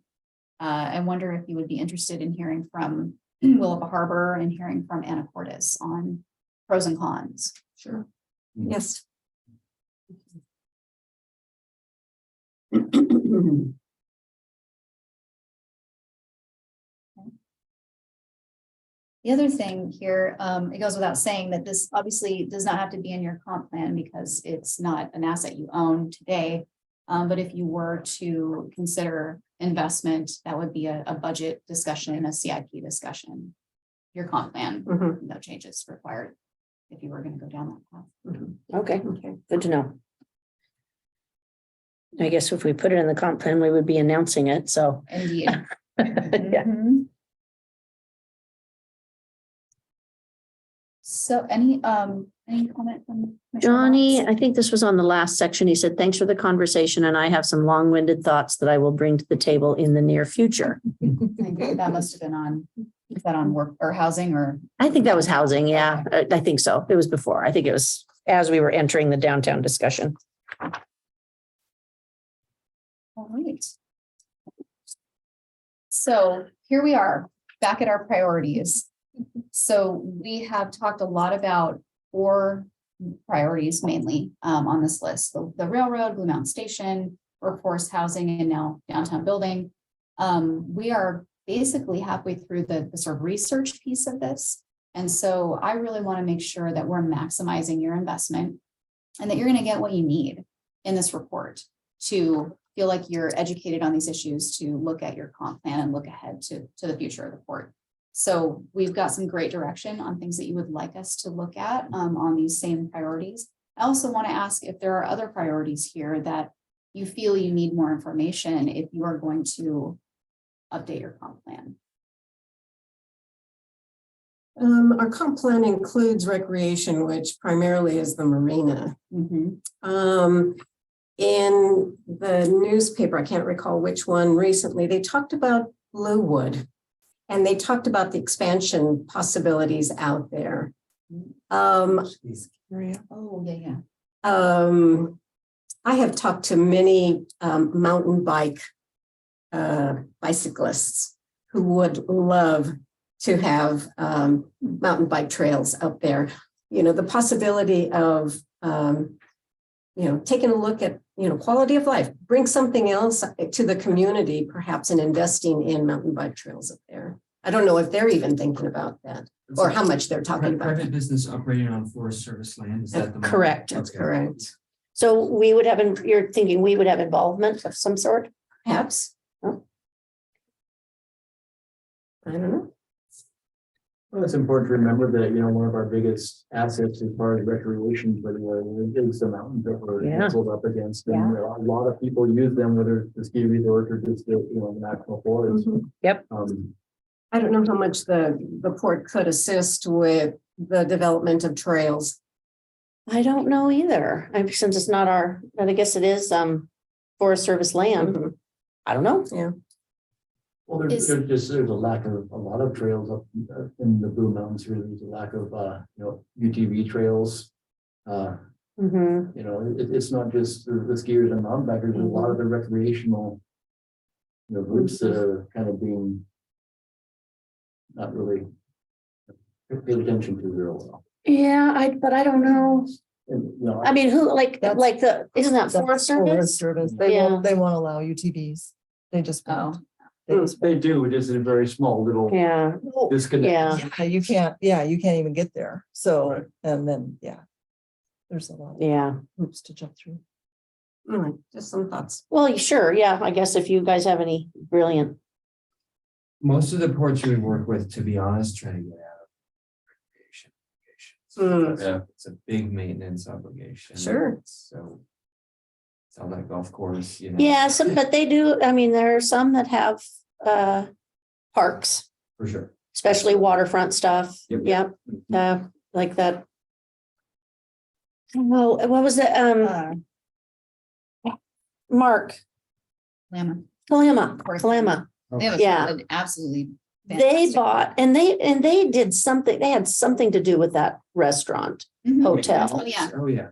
I wonder if you would be interested in hearing from Willapa Harbor and hearing from Anacortes on pros and cons.
Sure. Yes.
The other thing here, it goes without saying that this obviously does not have to be in your comp plan because it's not an asset you own today. But if you were to consider investment, that would be a budget discussion, a CIP discussion. Your comp plan, no changes required if you were going to go down that path.
Okay, good to know. I guess if we put it in the comp plan, we would be announcing it, so.
Indeed.
Yeah.
Mhm. So any comment from Commissioner
Johnny,
Box?
I think this was on the last section. He said, thanks for the conversation, and I have some long-winded thoughts that I will bring to the table in the near future.
I agree. That must have been on, is that on work or housing or?
I think that was housing, yeah, I think so. It was before. I think it was as we were entering the downtown discussion.
All right. So here we are, back at our priorities. So we have talked a lot about 4 priorities mainly on this list. The railroad, Blue Mountain Station, workforce housing, and now downtown building. We are basically halfway through the sort of research piece of this. And so I really want to make sure that we're maximizing your investment and that you're going to get what you need in this report to feel like you're educated on these issues, to look at your comp plan and look ahead to the future of the port. So we've got some great direction on things that you would like us to look at on these same priorities. I also want to ask if there are other priorities here that you feel you need more information if you are going to update your comp plan.
Our comp plan includes recreation, which primarily is the marina. In the newspaper, I can't recall which one recently, they talked about Bluewood. And they talked about the expansion possibilities out there.
Oh, yeah.
I have talked to many mountain bicyclists who would love to have mountain bike trails out there. You know, the possibility of taking a look at quality of life, bring something else to the community, perhaps in investing in mountain bike trails up there. I don't know if they're even thinking about that or how much they're talking about.
Private business operating on Forest Service land, is that the? model?
Correct.
That's
Okay.
correct.
So we would have, you're thinking we would have involvement of some sort?
Perhaps.
Oh.
I don't know.
Well, it's important to remember that, one of our biggest assets as far as recreation for the area is the mountains that we're
Yeah.
nestled up against. And a lot of people use them, whether it's the ski resort or just the, national forest.
Yep.
I don't know how much the port could assist with the development of trails.
I don't know either. Since it's not our, but I guess it is Forest Service land.
Mhm.
I don't know.
Well, there's a lack of a lot of trails up in the Blue Mountains here. There's a lack of, UTV trails.
Mhm.
It's not just the skiers and mountain bikers, there's a lot of the recreational, groups that are kind of being not really paid attention to real well.
Yeah, but I don't know.
And,
I mean, who, isn't that
That's
Forest
Forest
Service?
Service.
Yeah.
They won't allow UTVs. They just. won't. They just
They do, it is a very small little
Yeah,
disconnect.
yeah,
You can't even get there. So,
Right.
and then, there's a lot of
yeah.
hoops to jump through.
Just some thoughts.
Well, sure, yeah, I guess if you guys have any brilliant,
Most of the ports we work with, to be honest, try to get out of recreation.
Mm.
It's a big maintenance obligation.
Sure.
So. It's on that golf course,
yeah, but they do, I mean, there are some that have parks,
For sure.
especially waterfront stuff.
Yep.
Yep, like that. Well, what was it? Mark,
Lemon.
Kalama.
They have
Yeah.
an absolutely.
They
fantastic-
bought, and they did something, they had something to do with that restaurant,
Mhm.
hotel.
Oh, yeah.
Oh, yeah.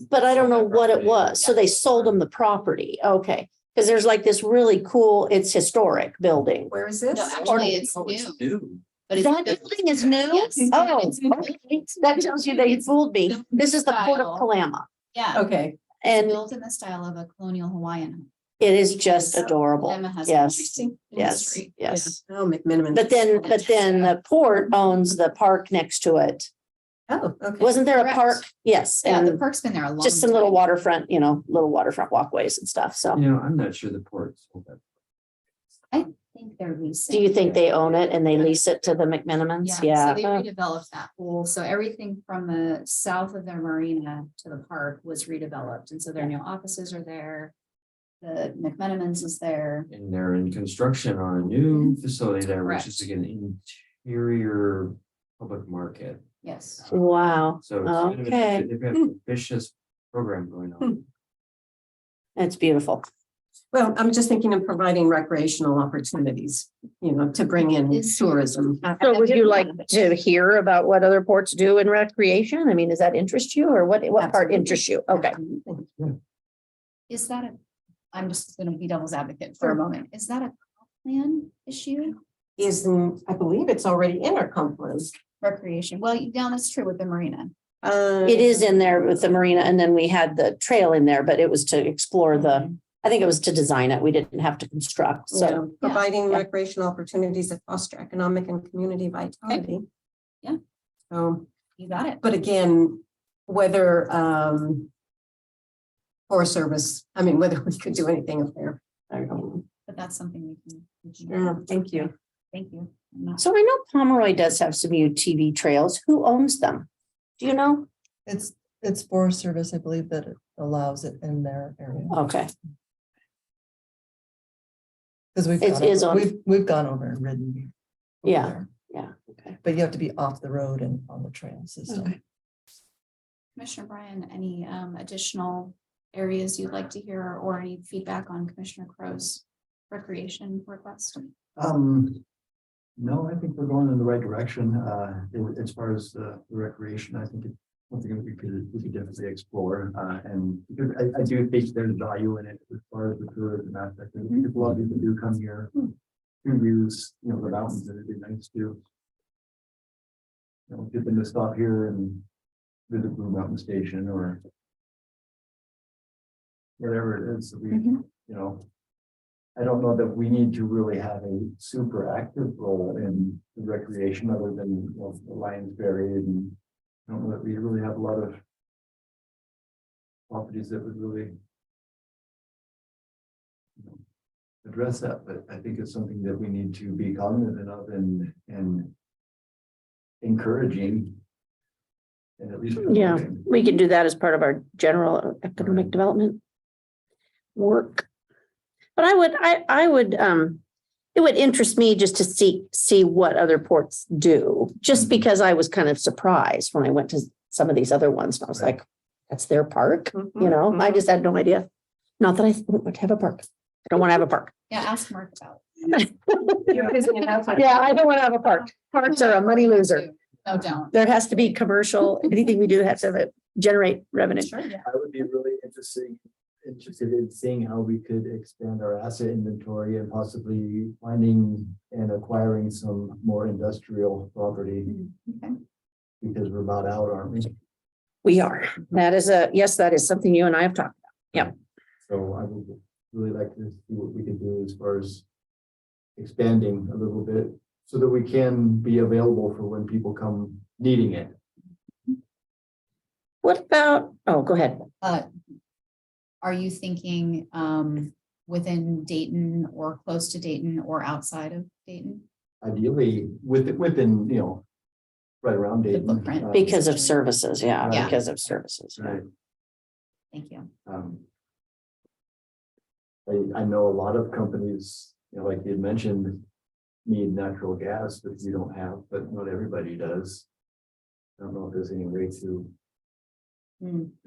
But I don't know what it was. So they sold them the property. Okay. Because there's like this really cool, it's historic building.
Where is this?
No, actually, it's
Oh, it's
new.
new.
But
That building is new?
Yes.
Oh,
It's new.
okay. That tells you they fooled me. This is the Port of
Style.
Kalama.
Yeah,
Okay.
it's
And
built in the style of a colonial Hawaiian.
it is just
Because
adorable.
Lima has
Yes,
interesting
yes,
history.
yes.
Oh, McMiniman.
But then the port owns the park next to it.
Oh, okay.
Wasn't there a
Correct.
park? Yes,
Yeah, the
and
park's been there a long.
just some little
time.
waterfront, little waterfront walkways and stuff. So
I'm not sure the ports.
I think they're leasing.
do you think they own it and they lease it to the McMinimans?
So they
Yeah.
redeveloped that whole, so everything from the south of their marina to the park was redeveloped, and so their new offices are there. The McMenamins is there.
And they're in construction on a new facility there, which is
Correct.
again interior public market.
Yes.
Wow.
So it's kind of
Okay.
they've got a vicious program going on.
It's beautiful.
Well, I'm just thinking of providing recreational opportunities, to bring in
It's-
tourism.
So would you like to hear about what other ports do in recreation? I mean, does that interest you or what part
Absolutely.
interests you? Okay.
Is that I'm just gonna be devil's advocate for a moment. Is that a comp plan issue?
I believe it's already in our comp plan.
Recreation, well, yeah, that's true with the marina.
It is in there with the marina and then we had the trail in there, but it was to explore I think it was to design it. We didn't have to construct. So
So providing
yeah.
recreational opportunities that foster economic and community vitality.
Yeah.
So,
You got it.
but again, whether Forest Service, whether we could do anything up there. I don't know.
But that's something we can.
Yeah, thank you.
Thank you. I'm not-
So I know Pomeroy does have some UTV trails. Who owns them? Do you know?
It's It's Forest Service, I believe, that it allows it in their area.
Okay,
Because we've
It
gone
is
over-
on-
we've gone over and ridden. over
Yeah.
there.
yeah, okay.
But you have to be off the road and on the trail system.
Okay.
Commissioner Bryan, any additional areas you'd like to hear or any feedback on Commissioner Crow's recreation request?
No, I think we're going in the right direction, as far as the recreation, I think it's something that we could definitely explore, and I do think there's value in it as far as the tourism aspect, and I think a lot of people do come here to use, the mountains, and it'd be nice to get them to stop here and visit Blue Mountain Station or whatever it is, that we, I don't know that we need to really have a super active role in the recreation other than, the Lions Berry, and I don't know that we really have a lot of properties that would really address that, but I think it's something that we need to be cognizant of and encouraging. And at least.
Yeah,
promoting.
we can do that as part of our general economic development work. But I would, it would interest me just to see what other ports do, just because I was kind of surprised when I went to some of these other ones. And I was
Right.
like, that's their park,
Mhm,
I just had no idea. Not that I want to have a park. I don't want to have a park.
Yeah, ask Mark about it.
You're busy enough.
Yeah, I don't want to have a park. Parks are a money loser.
No, don't.
There has to be commercial, anything we do has to generate revenue.
Sure, yeah.
I would be really interested in seeing how we could expand our asset inventory and possibly finding and acquiring some more industrial property,
Okay.
because we're about out, aren't we?
We are. That is something you and I have talked about.
So I would really like to see what we can do as far as expanding a little bit so that we can be available for when people come needing it.
What about, oh, go ahead.
Are you thinking within Dayton or close to Dayton or outside of Dayton?
Ideally, within, right around Dayton.
footprint.
Because of services, yeah,
Yeah.
because of services.
Right.
Thank you.
I know a lot of companies, like you had mentioned, need natural gas, but you don't have, but not everybody does. I don't know if there's any way to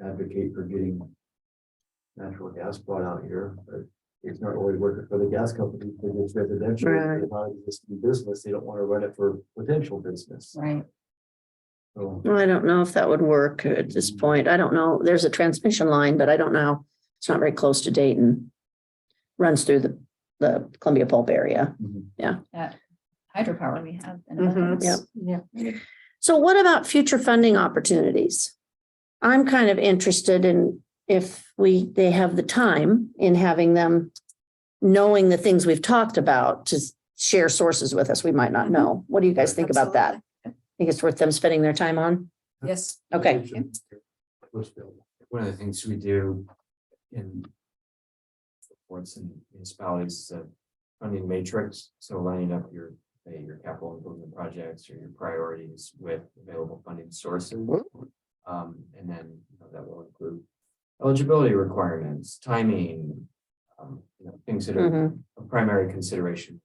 advocate for getting natural gas brought out here, but it's not always working for the gas companies, because it's residential,
Right.
it's not existing business, they don't want to run it for potential business.
Right.
So,
Well, I don't know if that would work at this point. I don't know. There's a transmission line, but I don't know. It's not very close to Dayton. Runs through the Columbia Pulp area.
Hydropower we have. in
Mhm,
abundance.
yep. So what about future funding opportunities? I'm kind of interested in if they have the time in having them, knowing the things we've talked about, to share sources with us we might not know. What do you guys think about that? Think it's worth them spending their time on?
Yes.
Okay.
One of the things we do in boards and municipalities is a funding matrix, so lining up your capital improvement projects or your priorities with available funding sources. And then that will include eligibility requirements, timing, things that are
Mhm.
a primary consideration.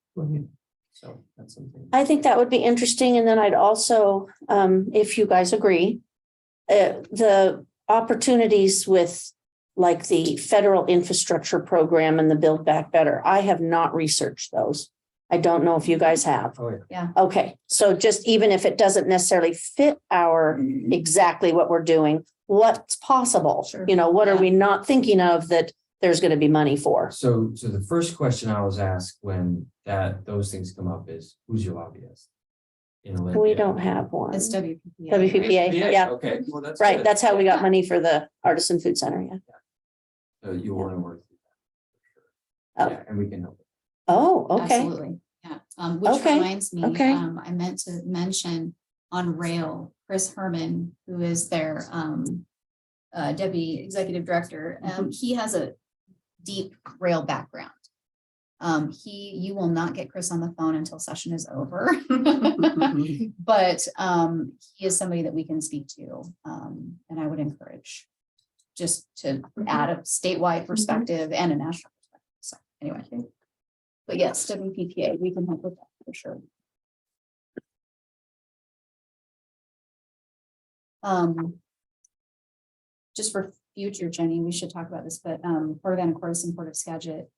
So that's something.
I think that would be interesting. And then I'd also, if you guys agree, the opportunities with like the federal infrastructure program and the Build Back Better, I have not researched those. I don't know if you guys have.
Oh, yeah.
Okay, so just even if it doesn't necessarily fit our exactly what we're doing, what's possible?
Sure.
What are
Yeah.
we not thinking of that there's going to be money for?
So the first question I was asked when those things come up is, who's your lobbyist? In Olympia?
We don't have one.
It's WPPA.
WPPA, yeah,
Okay, well, that's.
right.
good.
That's how we got money for the Artisan Food Center, yeah.
So you want to work.
Oh.
Yeah, and we can help.
Oh, okay.
Absolutely, yeah. Which
Okay,
reminds me,
okay.
I meant to mention on rail, Chris Herman, who is their deputy executive director.
Mm-hmm.
He has a deep rail background. You will not get Chris on the phone until session is over. But he is somebody that we can speak to, and I would encourage just to add a statewide perspective and a national perspective. So anyway, but yes, WPPA, we can help with that for sure. Just for future, Jenny, we should talk about this, but Port of Anacortes and Port of Skagit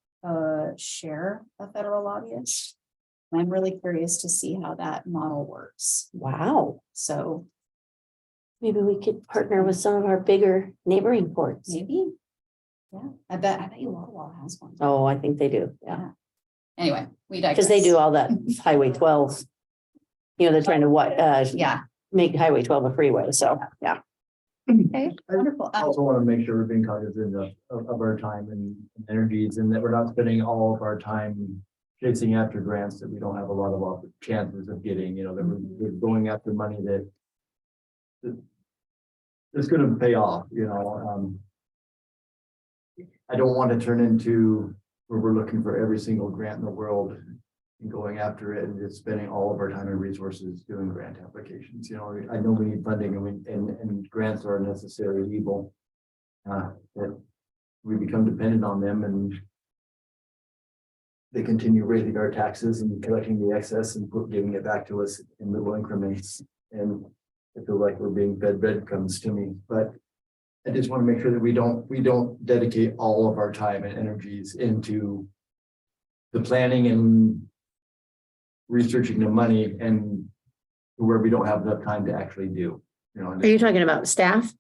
share a federal lobbyist. I'm really curious to see how that model works.
Wow.
So
Maybe we could partner with some of our bigger neighboring ports.
maybe, yeah, I bet you Wawa has one.
Oh, I think they do. Yeah.
Anyway, we
Because they
digress.
do all that Highway 12. You know, they're trying to
Yeah,
make Highway 12 a freeway. So, yeah.
okay, wonderful.
I also want to make sure we're being cognizant of our time and energies, and that we're not spending all of our time chasing after grants that we don't have a lot of chances of getting, you know, that we're going after money that's going to pay off, you know. I don't want to turn into where we're looking for every single grant in the world and going after it and just spending all of our time and resources doing grant applications. You know, I know we need funding and grants are a necessary evil. That we become dependent on them and they continue raising our taxes and collecting the excess and giving it back to us in little increments. And I feel like we're being fed breadcrumbs to me, but I just want to make sure that we don't dedicate all of our time and energies into the planning and researching the money and where we don't have enough time to actually do, you know.
Are you talking about staff?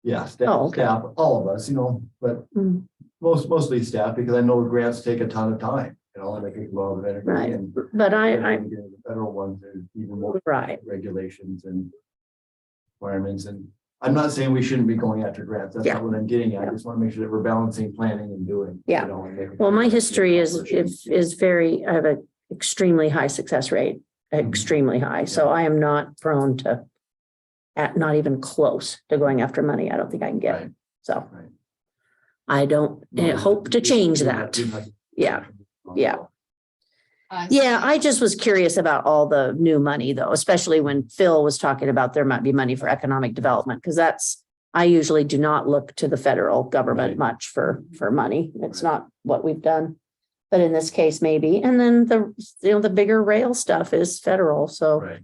Yeah, staff,
Oh, okay.
staff, all of us, you know, but
Mm.
mostly staff, because I know grants take a ton of time, you know, and they take a lot of energy.
Right.
And
But
the federal ones, there's even more
right.
regulations and requirements, and I'm not saying we shouldn't be going after grants. That's
Yeah.
not what I'm getting at. I just want to make sure that we're balancing planning and doing.
Yeah.
You know, and making
Well,
sure
my
that we
history
accomplish.
is very, I have an extremely high success rate, extremely high. So I am not prone to not even close to going after money. I don't think I can get.
Right.
So
Right.
I don't hope to change that. Yeah. Yeah. Yeah, I just was curious about all the new money though, especially when Phil was talking about there might be money for economic development, because I usually do not look to the federal government
Right.
much for money. It's
Right.
not what we've done. But in this case, maybe. And then the bigger rail stuff is federal. So,
Right.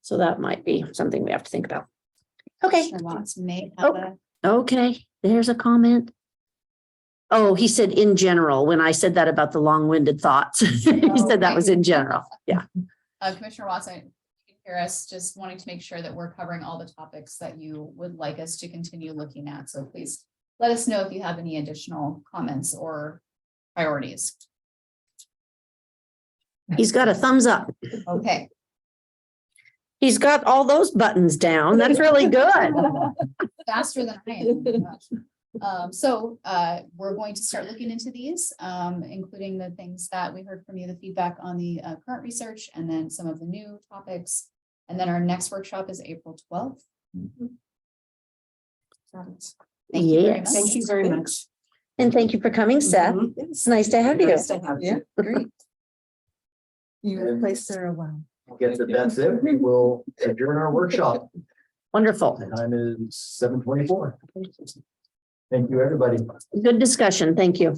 so that might be something we have to think about. Okay.
Commissioner Watts may have a-
Okay, there's a comment. Oh, he said in general, when I said that about the long-winded thoughts, he said that was in general. Yeah.
Commissioner Watson, you can hear us just wanting to make sure that we're covering all the topics that you would like us to continue looking at. So please let us know if you have any additional comments or priorities.
He's got a thumbs up.
Okay.
He's got all those buttons down. That's really good.
Faster than I am. So we're going to start looking into these, including the things that we heard from you, the feedback on the current research, and then some of the new topics. And then our next workshop is April 12th. Thank you very much.
Yes.
Thank you very much.
And thank you for coming, Seth.
Mhm.
It's nice to have you.
Nice to have you.
Yeah, great. You
And-
replaced Sarah well.
I guess that's it. We will adjourn our workshop.
Wonderful.
The time is 7:24. Thank you, everybody.
Good discussion. Thank you.